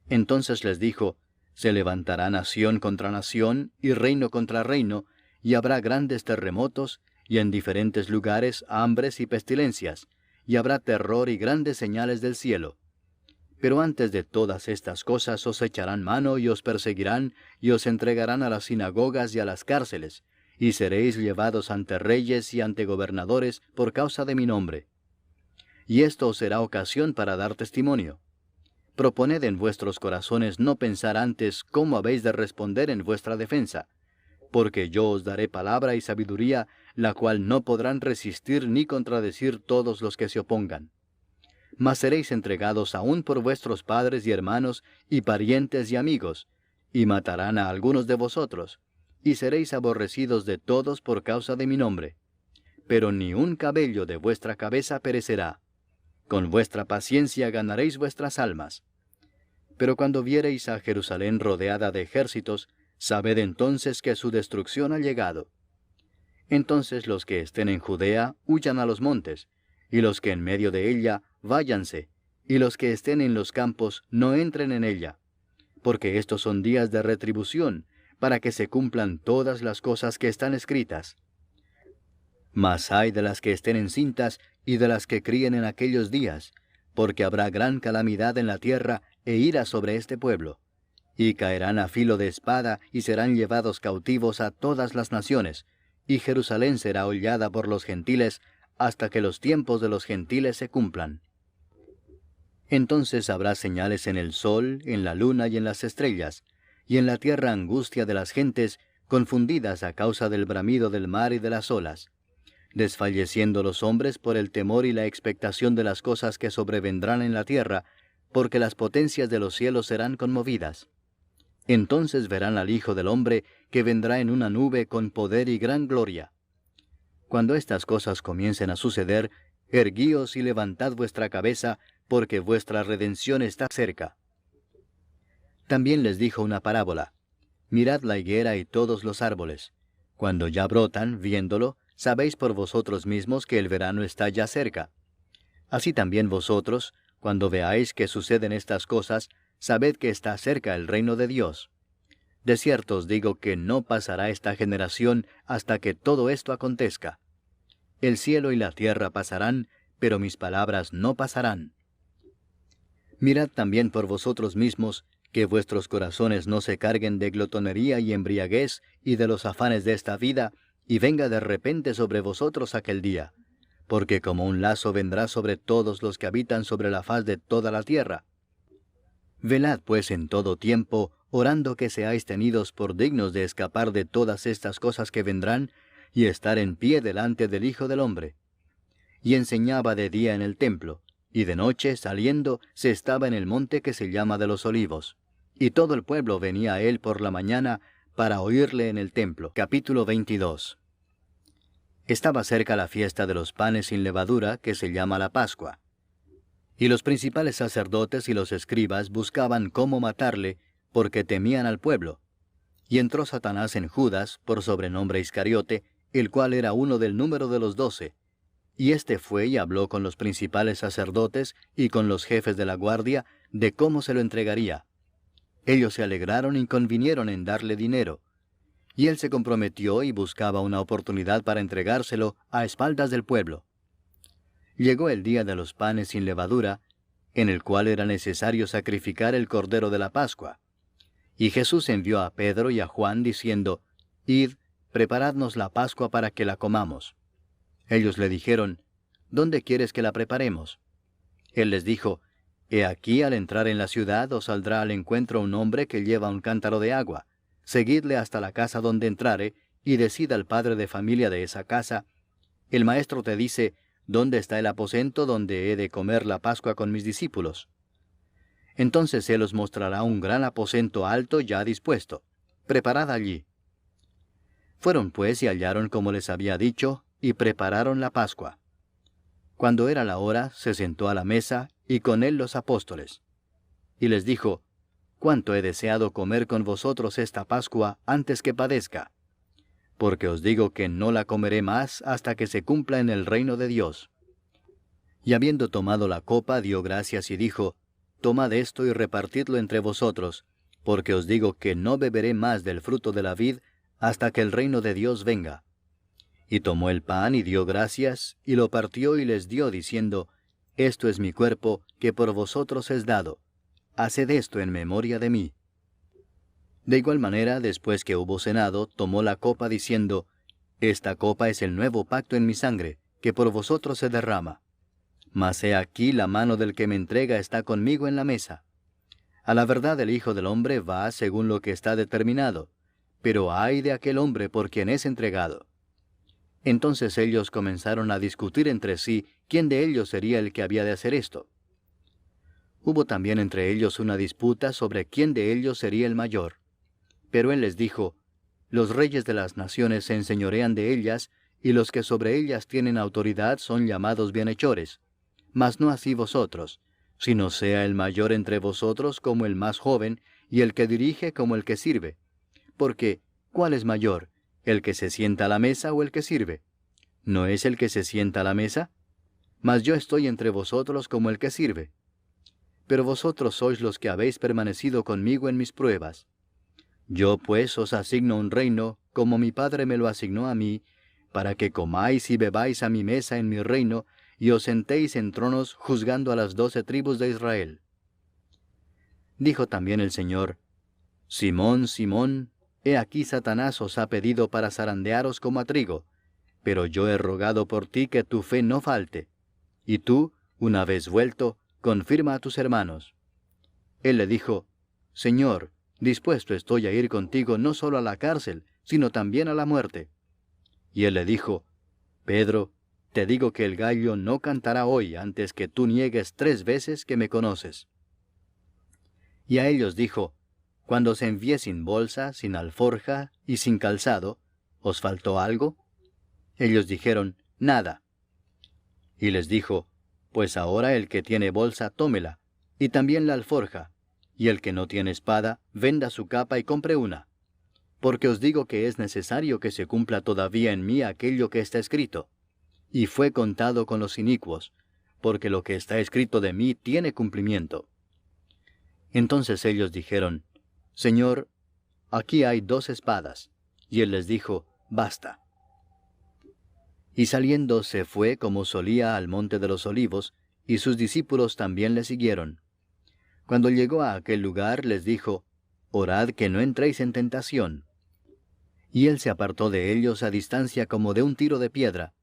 Entonces les dijo: Se levantará nación contra nación, y reino contra reino, y habrá grandes terremotos, y en diferentes lugares hambres y pestilencias, y habrá terror y grandes señales del cielo. Pero antes de todas estas cosas os echarán mano y os perseguirán, y os entregarán a las sinagogas y a las cárceles, y seréis llevados ante reyes y ante gobernadores por causa de mi nombre. Y esto os será ocasión para dar testimonio. Proponed en vuestros corazones no pensar antes cómo habéis de responder en vuestra defensa, porque yo os daré palabra y sabiduría, la cual no podrán resistir ni contradecir todos los que se opongan. Mas seréis entregados aún por vuestros padres y hermanos, y parientes y amigos, y matarán a algunos de vosotros, y seréis aborrecidos de todos por causa de mi nombre. Pero ni un cabello de vuestra cabeza perecerá. Con vuestra paciencia ganaréis vuestras almas. Pero cuando viereis a Jerusalén rodeada de ejércitos, sabed entonces que su destrucción ha llegado. Entonces los que estén en Judea huyan a los montes, y los que en medio de ella váyanse, y los que estén en los campos no entren en ella, porque estos son días de retribución, para que se cumplan todas las cosas que están escritas. Mas ay de las que estén encintas y de las que críen en aquellos días, porque habrá gran calamidad en la tierra e ira sobre este pueblo. Y caerán a filo de espada y serán llevados cautivos a todas las naciones, y Jerusalén será hollada por los gentiles hasta que los tiempos de los gentiles se cumplan. Entonces habrá señales en el sol, en la luna y en las estrellas, y en la tierra angustia de las gentes, confundidas a causa del bramido del mar y de las olas, desfalleciendo los hombres por el temor y la expectación de las cosas que sobrevendrán en la tierra, porque las potencias de los cielos serán conmovidas. Entonces verán al Hijo del Hombre, que vendrá en una nube con poder y gran gloria. Cuando estas cosas comiencen a suceder, erguíos y levantad vuestra cabeza, porque vuestra redención está cerca. También les dijo una parábola. Mirad la higuera y todos los árboles. Cuando ya brotan, viéndolo, sabéis por vosotros mismos que el verano está ya cerca. Así también vosotros, cuando veáis que suceden estas cosas, sabed que está cerca el reino de Dios. De cierto os digo que no pasará esta generación hasta que todo esto acontezca. El cielo y la tierra pasarán, pero mis palabras no pasarán. Mirad también por vosotros mismos, que vuestros corazones no se carguen de glotonería y embriaguez y de los afanes de esta vida, y venga de repente sobre vosotros aquel día, porque como un lazo vendrá sobre todos los que habitan sobre la faz de toda la tierra. Velad pues en todo tiempo, orando que seáis tenidos por dignos de escapar de todas estas cosas que vendrán, y estar en pie delante del Hijo del Hombre. Y enseñaba de día en el templo, y de noche, saliendo, se estaba en el monte que se llama de los Olivos. Y todo el pueblo venía a él por la mañana para oírle en el templo. Capítulo 22. Estaba cerca la fiesta de los panes sin levadura, que se llama la Pascua. Y los principales sacerdotes y los escribas buscaban cómo matarle, porque temían al pueblo. Y entró Satanás en Judas, por sobrenombre Iscariote, el cual era uno del número de los 12. Y éste fue y habló con los principales sacerdotes y con los jefes de la guardia de cómo se lo entregaría. Ellos se alegraron y convinieron en darle dinero. Y él se comprometió y buscaba una oportunidad para entregárselo a espaldas del pueblo. Llegó el día de los panes sin levadura, en el cual era necesario sacrificar el cordero de la Pascua. Y Jesús envió a Pedro y a Juan diciendo, Id, preparadnos la Pascua para que la comamos. Ellos le dijeron, ¿dónde quieres que la preparemos? Él les dijo, He aquí al entrar en la ciudad os saldrá al encuentro un hombre que lleva un cántaro de agua. Seguidle hasta la casa donde entrare, y decid al padre de familia de esa casa, El maestro te dice, ¿dónde está el aposento donde he de comer la Pascua con mis discípulos? Entonces él os mostrará un gran aposento alto ya dispuesto. Preparad allí. Fueron pues y hallaron como les había dicho, y prepararon la Pascua. Cuando era la hora, se sentó a la mesa, y con él los apóstoles. Y les dijo, Cuánto he deseado comer con vosotros esta Pascua antes que padezca. Porque os digo que no la comeré más hasta que se cumpla en el reino de Dios. Y habiendo tomado la copa, dio gracias y dijo, Tomad esto y repartidlo entre vosotros, porque os digo que no beberé más del fruto de la vid hasta que el reino de Dios venga. Y tomó el pan y dio gracias, y lo partió y les dio, diciendo, Esto es mi cuerpo, que por vosotros es dado. Haced esto en memoria de mí. De igual manera, después que hubo cenado, tomó la copa, diciendo, Esta copa es el nuevo pacto en mi sangre, que por vosotros se derrama. Mas he aquí la mano del que me entrega está conmigo en la mesa. A la verdad el Hijo del Hombre va según lo que está determinado, pero ay de aquel hombre por quien es entregado. Entonces ellos comenzaron a discutir entre sí quién de ellos sería el que había de hacer esto. Hubo también entre ellos una disputa sobre quién de ellos sería el mayor. Pero él les dijo, los reyes de las naciones se enseñorean de ellas, y los que sobre ellas tienen autoridad son llamados bienhechores. Mas no así vosotros, sino sea el mayor entre vosotros como el más joven, y el que dirige como el que sirve. Porque, ¿cuál es mayor, el que se sienta a la mesa o el que sirve? ¿No es el que se sienta a la mesa? Mas yo estoy entre vosotros como el que sirve. Pero vosotros sois los que habéis permanecido conmigo en mis pruebas. Yo pues os asigno un reino, como mi Padre me lo asignó a mí, para que comáis y bebáis a mi mesa en mi reino, y os sentéis en tronos juzgando a las 12 tribus de Israel. Dijo también el Señor, Simón, Simón, he aquí Satanás os ha pedido para zarandearos como a trigo, pero yo he rogado por ti que tu fe no falte. Y tú, una vez vuelto, confirma a tus hermanos. Él le dijo, Señor, dispuesto estoy a ir contigo no solo a la cárcel, sino también a la muerte. Y él le dijo, Pedro, te digo que el gallo no cantará hoy antes que tú niegues 3 veces que me conoces. Y a ellos dijo, cuando os envié sin bolsa, sin alforja y sin calzado, ¿os faltó algo? Ellos dijeron, nada. Y les dijo, pues ahora el que tiene bolsa, tómela, y también la alforja, y el que no tiene espada, venda su capa y compre una. Porque os digo que es necesario que se cumpla todavía en mí aquello que está escrito. Y fue contado con los inicuos, porque lo que está escrito de mí tiene cumplimiento. Entonces ellos dijeron, Señor, aquí hay 2 espadas. Y él les dijo, basta. Y saliendo se fue como solía al monte de los olivos, y sus discípulos también le siguieron. Cuando llegó a aquel lugar les dijo, orad que no entréis en tentación. Y él se apartó de ellos a distancia como de un tiro de piedra,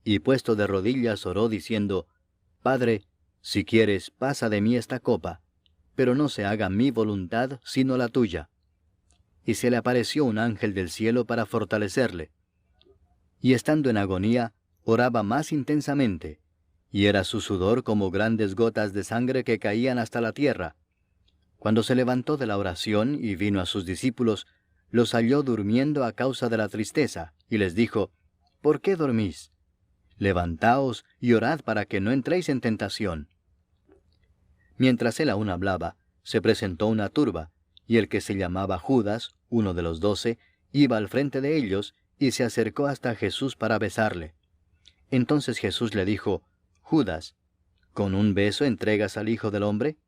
y puesto de rodillas oró diciendo, Padre, si quieres, pasa de mí esta copa, pero no se haga mi voluntad sino la tuya. Y se le apareció un ángel del cielo para fortalecerle. Y estando en agonía, oraba más intensamente, y era su sudor como grandes gotas de sangre que caían hasta la tierra. Cuando se levantó de la oración y vino a sus discípulos, los halló durmiendo a causa de la tristeza, y les dijo, ¿por qué dormís? Levantaos y orad para que no entréis en tentación. Mientras él aún hablaba, se presentó una turba, y el que se llamaba Judas, uno de los 12, iba al frente de ellos, y se acercó hasta Jesús para besarle. Entonces Jesús le dijo, Judas, ¿con un beso entregas al Hijo del Hombre?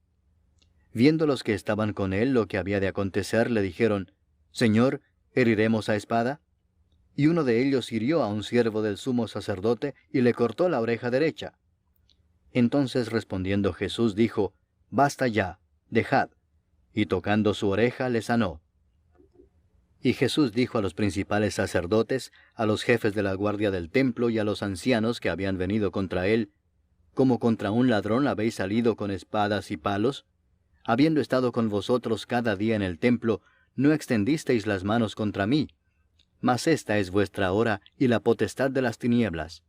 Viendo los que estaban con él lo que había de acontecer, le dijeron, Señor, ¿heriremos a espada? Y uno de ellos hirió a un siervo del sumo sacerdote y le cortó la oreja derecha. Entonces respondiendo Jesús dijo, Basta ya, dejad. Y tocando su oreja le sanó. Y Jesús dijo a los principales sacerdotes, a los jefes de la guardia del templo y a los ancianos que habían venido contra él, ¿como contra un ladrón habéis salido con espadas y palos? Habiendo estado con vosotros cada día en el templo, no extendisteis las manos contra mí. Mas esta es vuestra hora y la potestad de las tinieblas.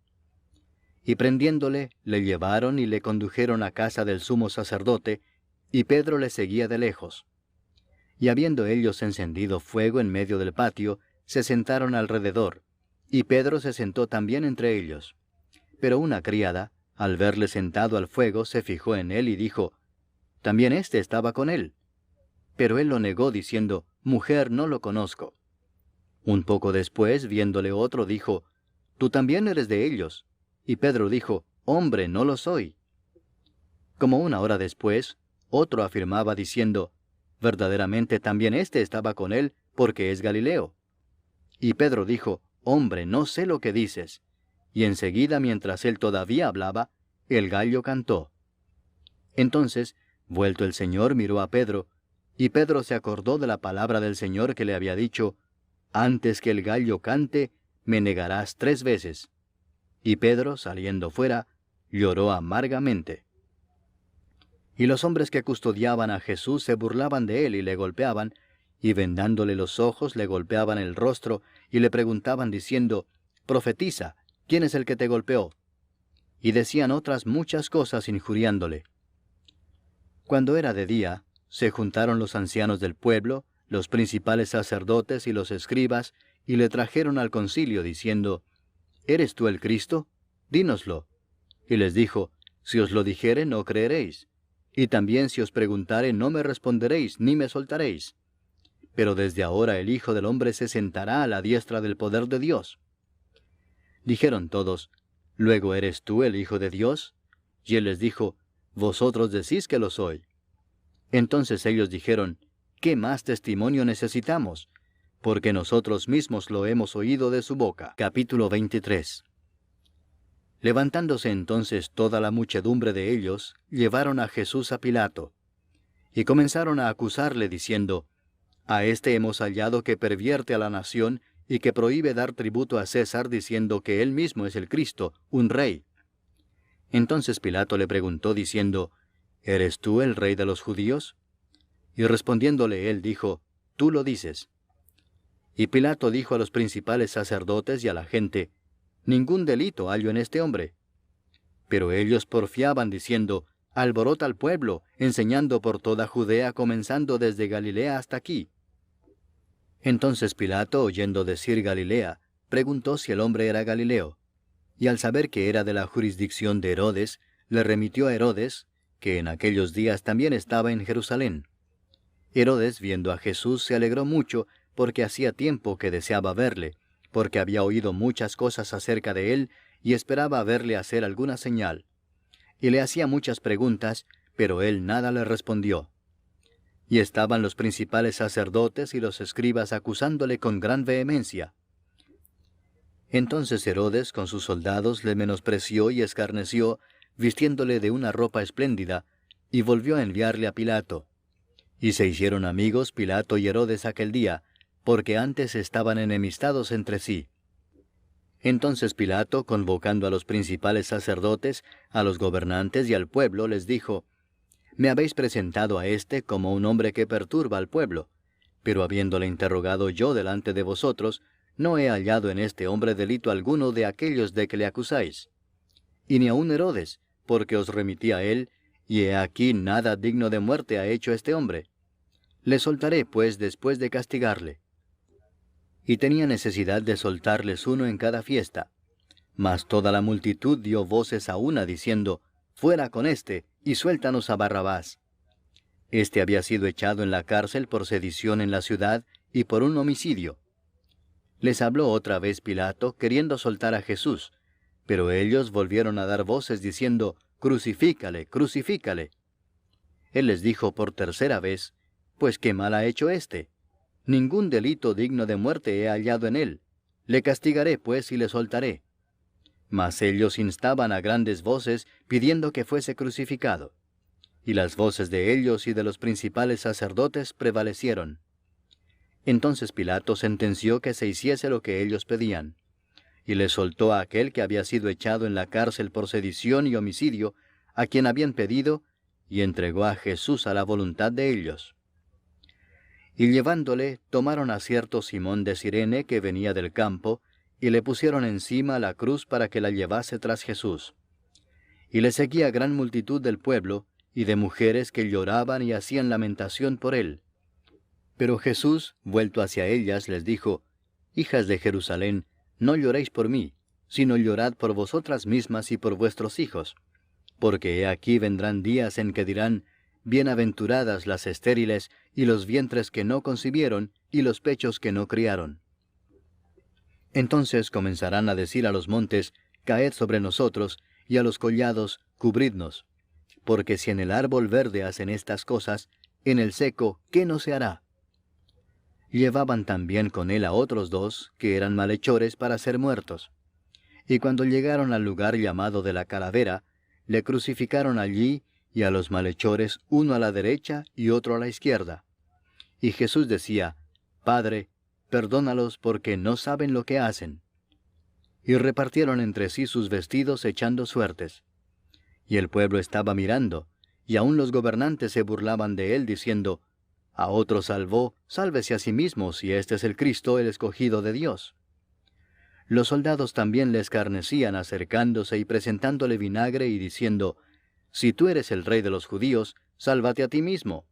Y prendiéndole, le llevaron y le condujeron a casa del sumo sacerdote, y Pedro le seguía de lejos. Y habiendo ellos encendido fuego en medio del patio, se sentaron alrededor, y Pedro se sentó también entre ellos. Pero una criada, al verle sentado al fuego, se fijó en él y dijo, «También éste estaba con él». Pero él lo negó diciendo, «Mujer, no lo conozco». Un poco después, viéndole otro, dijo, «Tú también eres de ellos». Y Pedro dijo, «Hombre, no lo soy». Como una hora después, otro afirmaba diciendo, «Verdaderamente también éste estaba con él, porque es Galileo». Y Pedro dijo, «Hombre, no sé lo que dices». Y enseguida, mientras él todavía hablaba, el gallo cantó. Entonces, vuelto el Señor, miró a Pedro, y Pedro se acordó de la palabra del Señor que le había dicho, «Antes que el gallo cante, me negarás 3 veces». Y Pedro, saliendo fuera, lloró amargamente. Y los hombres que custodiaban a Jesús se burlaban de él y le golpeaban, y vendándole los ojos le golpeaban el rostro, y le preguntaban diciendo, «Profetiza, ¿quién es el que te golpeó?» Y decían otras muchas cosas injuriándole. Cuando era de día, se juntaron los ancianos del pueblo, los principales sacerdotes y los escribas, y le trajeron al concilio, diciendo, ¿Eres tú el Cristo? Dínoslo. Y les dijo, Si os lo dijere, no creeréis. Y también si os preguntare, no me responderéis, ni me soltaréis. Pero desde ahora el Hijo del Hombre se sentará a la diestra del poder de Dios. Dijeron todos, ¿Luego eres tú el Hijo de Dios? Y él les dijo, Vosotros decís que lo soy. Entonces ellos dijeron, ¿Qué más testimonio necesitamos? Porque nosotros mismos lo hemos oído de su boca. Capítulo 23. Levantándose entonces toda la muchedumbre de ellos, llevaron a Jesús a Pilato. Y comenzaron a acusarle, diciendo, A éste hemos hallado que pervierte a la nación, y que prohíbe dar tributo a César, diciendo que él mismo es el Cristo, un rey. Entonces Pilato le preguntó, diciendo, ¿Eres tú el rey de los judíos? Y respondiéndole él dijo, Tú lo dices. Y Pilato dijo a los principales sacerdotes y a la gente, Ningún delito hallo en este hombre. Pero ellos porfiaban, diciendo, Alborota al pueblo, enseñando por toda Judea, comenzando desde Galilea hasta aquí. Entonces Pilato, oyendo decir Galilea, preguntó si el hombre era Galileo. Y al saber que era de la jurisdicción de Herodes, le remitió a Herodes, que en aquellos días también estaba en Jerusalén. Herodes, viendo a Jesús, se alegró mucho, porque hacía tiempo que deseaba verle, porque había oído muchas cosas acerca de él, y esperaba verle hacer alguna señal. Y le hacía muchas preguntas, pero él nada le respondió. Y estaban los principales sacerdotes y los escribas acusándole con gran vehemencia. Entonces Herodes con sus soldados le menospreció y escarneció, vistiéndole de una ropa espléndida, y volvió a enviarle a Pilato. Y se hicieron amigos Pilato y Herodes aquel día, porque antes estaban enemistados entre sí. Entonces Pilato, convocando a los principales sacerdotes, a los gobernantes y al pueblo, les dijo, Me habéis presentado a éste como un hombre que perturba al pueblo, pero habiéndole interrogado yo delante de vosotros, no he hallado en este hombre delito alguno de aquellos de que le acusáis. Y ni aun Herodes, porque os remití a él, y he aquí nada digno de muerte ha hecho este hombre. Le soltaré, pues, después de castigarle. Y tenía necesidad de soltarles uno en cada fiesta. Mas toda la multitud dio voces a una, diciendo, Fuera con éste, y suéltanos a Barrabás. Este había sido echado en la cárcel por sedición en la ciudad, y por un homicidio. Les habló otra vez Pilato, queriendo soltar a Jesús, pero ellos volvieron a dar voces, diciendo, Crucifícale, crucifícale. Él les dijo por tercera vez, Pues qué mal ha hecho éste. Ningún delito digno de muerte he hallado en él. Le castigaré, pues, y le soltaré. Mas ellos instaban a grandes voces, pidiendo que fuese crucificado. Y las voces de ellos y de los principales sacerdotes prevalecieron. Entonces Pilato sentenció que se hiciese lo que ellos pedían. Y le soltó a aquel que había sido echado en la cárcel por sedición y homicidio, a quien habían pedido, y entregó a Jesús a la voluntad de ellos. Y llevándole, tomaron a cierto Simón de Cirene que venía del campo, y le pusieron encima la cruz para que la llevase tras Jesús. Y le seguía gran multitud del pueblo, y de mujeres que lloraban y hacían lamentación por él. Pero Jesús, vuelto hacia ellas, les dijo, Hijas de Jerusalén, no lloréis por mí, sino llorad por vosotras mismas y por vuestros hijos. Porque he aquí vendrán días en que dirán, Bienaventuradas las estériles, y los vientres que no concibieron, y los pechos que no criaron. Entonces comenzarán a decir a los montes, Caed sobre nosotros, y a los collados, Cubridnos. Porque si en el árbol verde hacen estas cosas, en el seco, ¿qué no se hará? Llevaban también con él a otros dos, que eran malhechores para ser muertos. Y cuando llegaron al lugar llamado de la Calavera, le crucificaron allí, y a los malhechores, uno a la derecha y otro a la izquierda. Y Jesús decía, Padre, perdónalos porque no saben lo que hacen. Y repartieron entre sí sus vestidos echando suertes. Y el pueblo estaba mirando, y aun los gobernantes se burlaban de él, diciendo, A otro salvó, sálvese a sí mismo, si este es el Cristo, el escogido de Dios. Los soldados también le escarnecían, acercándose y presentándole vinagre y diciendo, Si tú eres el rey de los judíos, sálvate a ti mismo.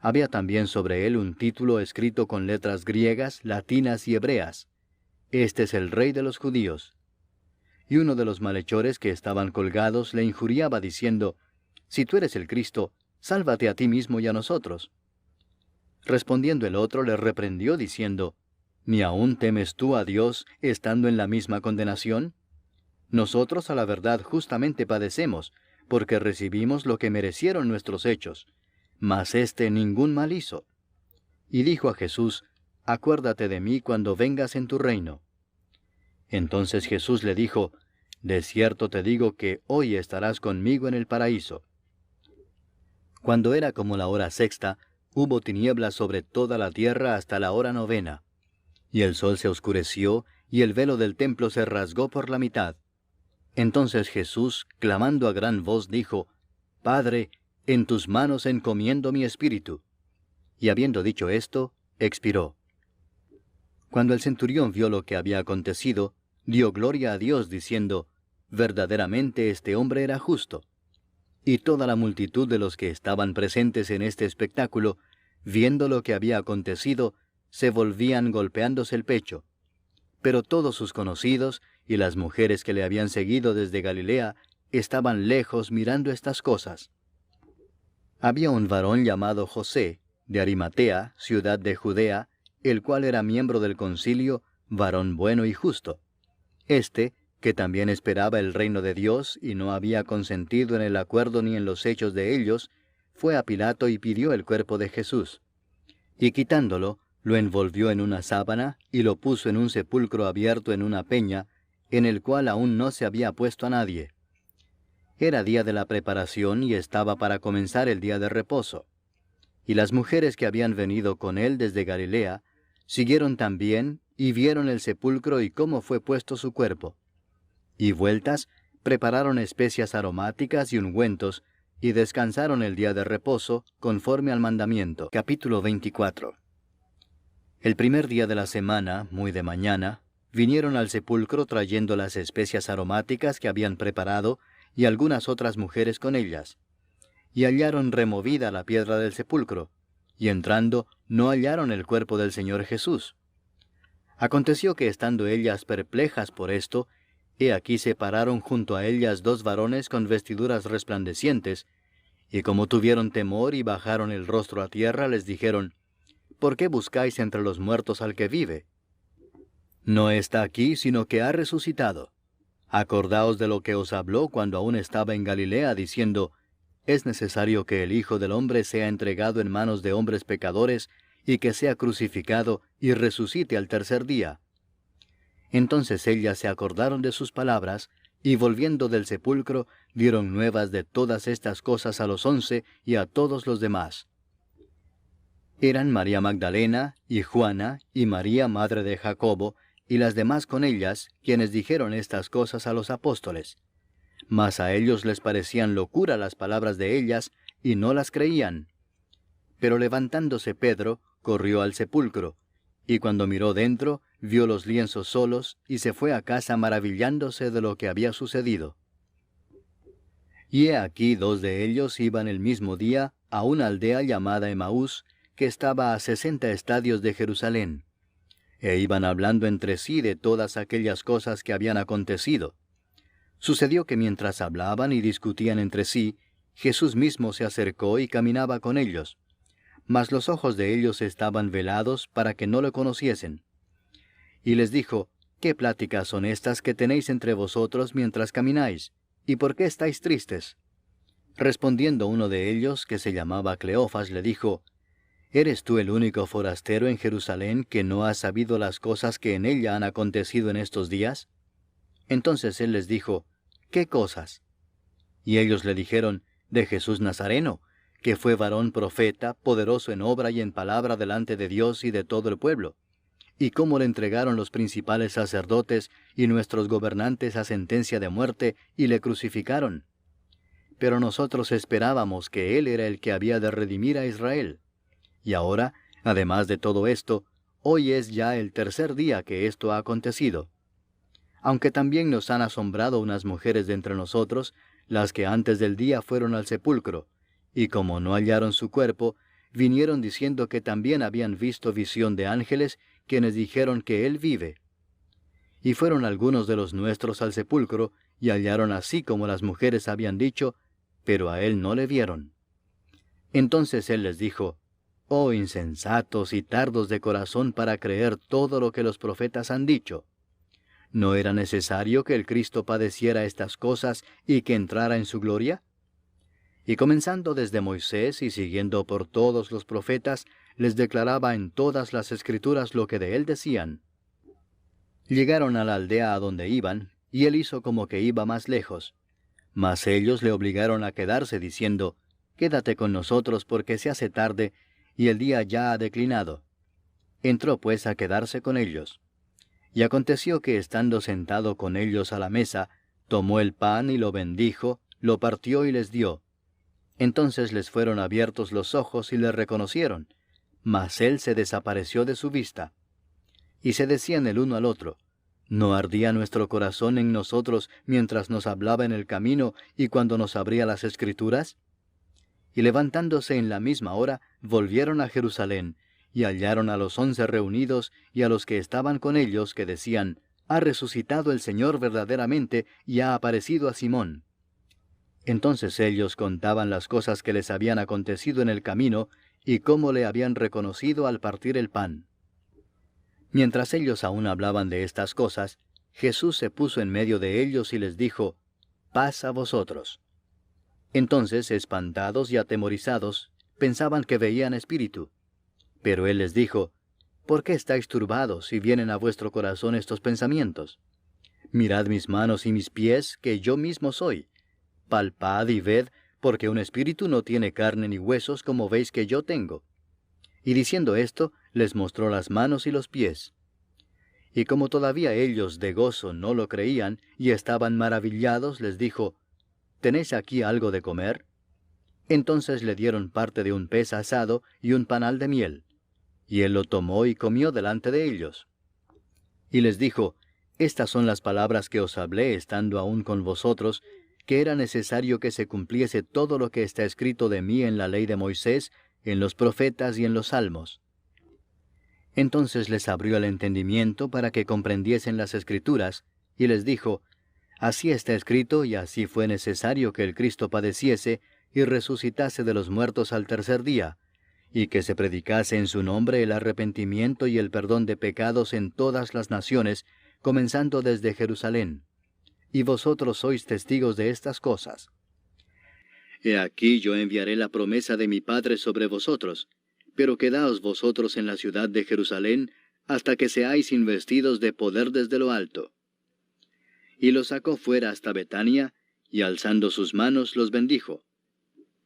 Había también sobre él un título escrito con letras griegas, latinas y hebreas: Este es el Rey de los judíos. Y uno de los malhechores que estaban colgados le injuriaba diciendo: Si tú eres el Cristo, sálvate a ti mismo y a nosotros. Respondiendo el otro le reprendió diciendo: ¿Ni aún temes tú a Dios estando en la misma condenación? Nosotros a la verdad justamente padecemos, porque recibimos lo que merecieron nuestros hechos, mas éste ningún mal hizo. Y dijo a Jesús: Acuérdate de mí cuando vengas en tu reino. Entonces Jesús le dijo: De cierto te digo que hoy estarás conmigo en el paraíso. Cuando era como la hora sexta, hubo tinieblas sobre toda la tierra hasta la hora novena. Y el sol se oscureció, y el velo del templo se rasgó por la mitad. Entonces Jesús, clamando a gran voz, dijo: Padre, en tus manos encomiendo mi espíritu. Y habiendo dicho esto, expiró. Cuando el centurión vio lo que había acontecido, dio gloria a Dios, diciendo: Verdaderamente este hombre era justo. Y toda la multitud de los que estaban presentes en este espectáculo, viendo lo que había acontecido, se volvían golpeándose el pecho. Pero todos sus conocidos y las mujeres que le habían seguido desde Galilea estaban lejos mirando estas cosas. Había un varón llamado José, de Arimatea, ciudad de Judea, el cual era miembro del concilio, varón bueno y justo. Este, que también esperaba el reino de Dios y no había consentido en el acuerdo ni en los hechos de ellos, fue a Pilato y pidió el cuerpo de Jesús. Y quitándolo, lo envolvió en una sábana y lo puso en un sepulcro abierto en una peña, en el cual aún no se había puesto a nadie. Era día de la preparación y estaba para comenzar el día de reposo. Y las mujeres que habían venido con él desde Galilea, siguieron también y vieron el sepulcro y cómo fue puesto su cuerpo. Y vueltas, prepararon especias aromáticas y ungüentos, y descansaron el día de reposo, conforme al mandamiento. Capítulo 24. El primer día de la semana, muy de mañana, vinieron al sepulcro trayendo las especias aromáticas que habían preparado, y algunas otras mujeres con ellas. Y hallaron removida la piedra del sepulcro, y entrando, no hallaron el cuerpo del Señor Jesús. Aconteció que estando ellas perplejas por esto, he aquí se pararon junto a ellas dos varones con vestiduras resplandecientes, y como tuvieron temor y bajaron el rostro a tierra, les dijeron: ¿Por qué buscáis entre los muertos al que vive? No está aquí, sino que ha resucitado. Acordaos de lo que os habló cuando aún estaba en Galilea, diciendo: Es necesario que el Hijo del Hombre sea entregado en manos de hombres pecadores, y que sea crucificado, y resucite al tercer día. Entonces ellas se acordaron de sus palabras, y volviendo del sepulcro, dieron nuevas de todas estas cosas a los 11 y a todos los demás. Eran María Magdalena, y Juana, y María madre de Jacobo, y las demás con ellas, quienes dijeron estas cosas a los apóstoles. Mas a ellos les parecían locura las palabras de ellas, y no las creían. Pero levantándose Pedro, corrió al sepulcro, y cuando miró dentro, vio los lienzos solos, y se fue a casa maravillándose de lo que había sucedido. Y he aquí dos de ellos iban el mismo día a una aldea llamada Emaús, que estaba a 60 estadios de Jerusalén. E iban hablando entre sí de todas aquellas cosas que habían acontecido. Sucedió que mientras hablaban y discutían entre sí, Jesús mismo se acercó y caminaba con ellos. Mas los ojos de ellos estaban velados para que no lo conociesen. Y les dijo: ¿Qué pláticas son estas que tenéis entre vosotros mientras camináis? ¿Y por qué estáis tristes? Respondiendo uno de ellos, que se llamaba Cleofas, le dijo: ¿Eres tú el único forastero en Jerusalén que no has sabido las cosas que en ella han acontecido en estos días? Entonces él les dijo: ¿Qué cosas? Y ellos le dijeron: de Jesús Nazareno, que fue varón profeta, poderoso en obra y en palabra delante de Dios y de todo el pueblo, y cómo le entregaron los principales sacerdotes y nuestros gobernantes a sentencia de muerte, y le crucificaron. Pero nosotros esperábamos que él era el que había de redimir a Israel. Y ahora, además de todo esto, hoy es ya el tercer día que esto ha acontecido. Aunque también nos han asombrado unas mujeres de entre nosotros, las que antes del día fueron al sepulcro, y como no hallaron su cuerpo, vinieron diciendo que también habían visto visión de ángeles, quienes dijeron que Él vive. Y fueron algunos de los nuestros al sepulcro, y hallaron así como las mujeres habían dicho, pero a Él no le vieron. Entonces Él les dijo, «Oh insensatos y tardos de corazón para creer todo lo que los profetas han dicho. ¿No era necesario que el Cristo padeciera estas cosas y que entrara en su gloria?» Y comenzando desde Moisés y siguiendo por todos los profetas, les declaraba en todas las Escrituras lo que de él decían. Llegaron a la aldea a donde iban, y él hizo como que iba más lejos. Mas ellos le obligaron a quedarse, diciendo, «Quédate con nosotros porque se hace tarde, y el día ya ha declinado». Entró pues a quedarse con ellos. Y aconteció que estando sentado con ellos a la mesa, tomó el pan y lo bendijo, lo partió y les dio. Entonces les fueron abiertos los ojos y le reconocieron, mas él se desapareció de su vista. Y se decían el uno al otro, ¿no ardía nuestro corazón en nosotros mientras nos hablaba en el camino y cuando nos abría las Escrituras? Y levantándose en la misma hora, volvieron a Jerusalén, y hallaron a los 11 reunidos y a los que estaban con ellos, que decían, «Ha resucitado el Señor verdaderamente, y ha aparecido a Simón». Entonces ellos contaban las cosas que les habían acontecido en el camino, y cómo le habían reconocido al partir el pan. Mientras ellos aún hablaban de estas cosas, Jesús se puso en medio de ellos y les dijo, «Paz a vosotros». Entonces, espantados y atemorizados, pensaban que veían espíritu. Pero él les dijo, «¿Por qué estáis turbados y vienen a vuestro corazón estos pensamientos? Mirad mis manos y mis pies, que yo mismo soy. Palpad y ved, porque un espíritu no tiene carne ni huesos como veis que yo tengo». Y diciendo esto, les mostró las manos y los pies. Y como todavía ellos de gozo no lo creían, y estaban maravillados, les dijo, «¿Tenéis aquí algo de comer?». Entonces le dieron parte de un pez asado y un panal de miel. Y él lo tomó y comió delante de ellos. Y les dijo, «Estas son las palabras que os hablé estando aún con vosotros, que era necesario que se cumpliese todo lo que está escrito de mí en la ley de Moisés, en los profetas y en los salmos». Entonces les abrió el entendimiento para que comprendiesen las Escrituras, y les dijo, «Así está escrito, y así fue necesario que el Cristo padeciese y resucitase de los muertos al tercer día, y que se predicase en su nombre el arrepentimiento y el perdón de pecados en todas las naciones, comenzando desde Jerusalén. Y vosotros sois testigos de estas cosas. He aquí yo enviaré la promesa de mi Padre sobre vosotros, pero quedaos vosotros en la ciudad de Jerusalén, hasta que seáis investidos de poder desde lo alto. Y los sacó fuera hasta Betania, y alzando sus manos los bendijo.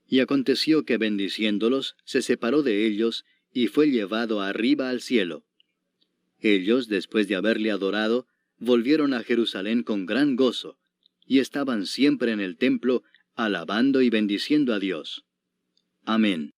Y aconteció que bendiciéndolos, se separó de ellos, y fue llevado arriba al cielo. Ellos, después de haberle adorado, volvieron a Jerusalén con gran gozo, y estaban siempre en el templo, alabando y bendiciendo a Dios. Amén.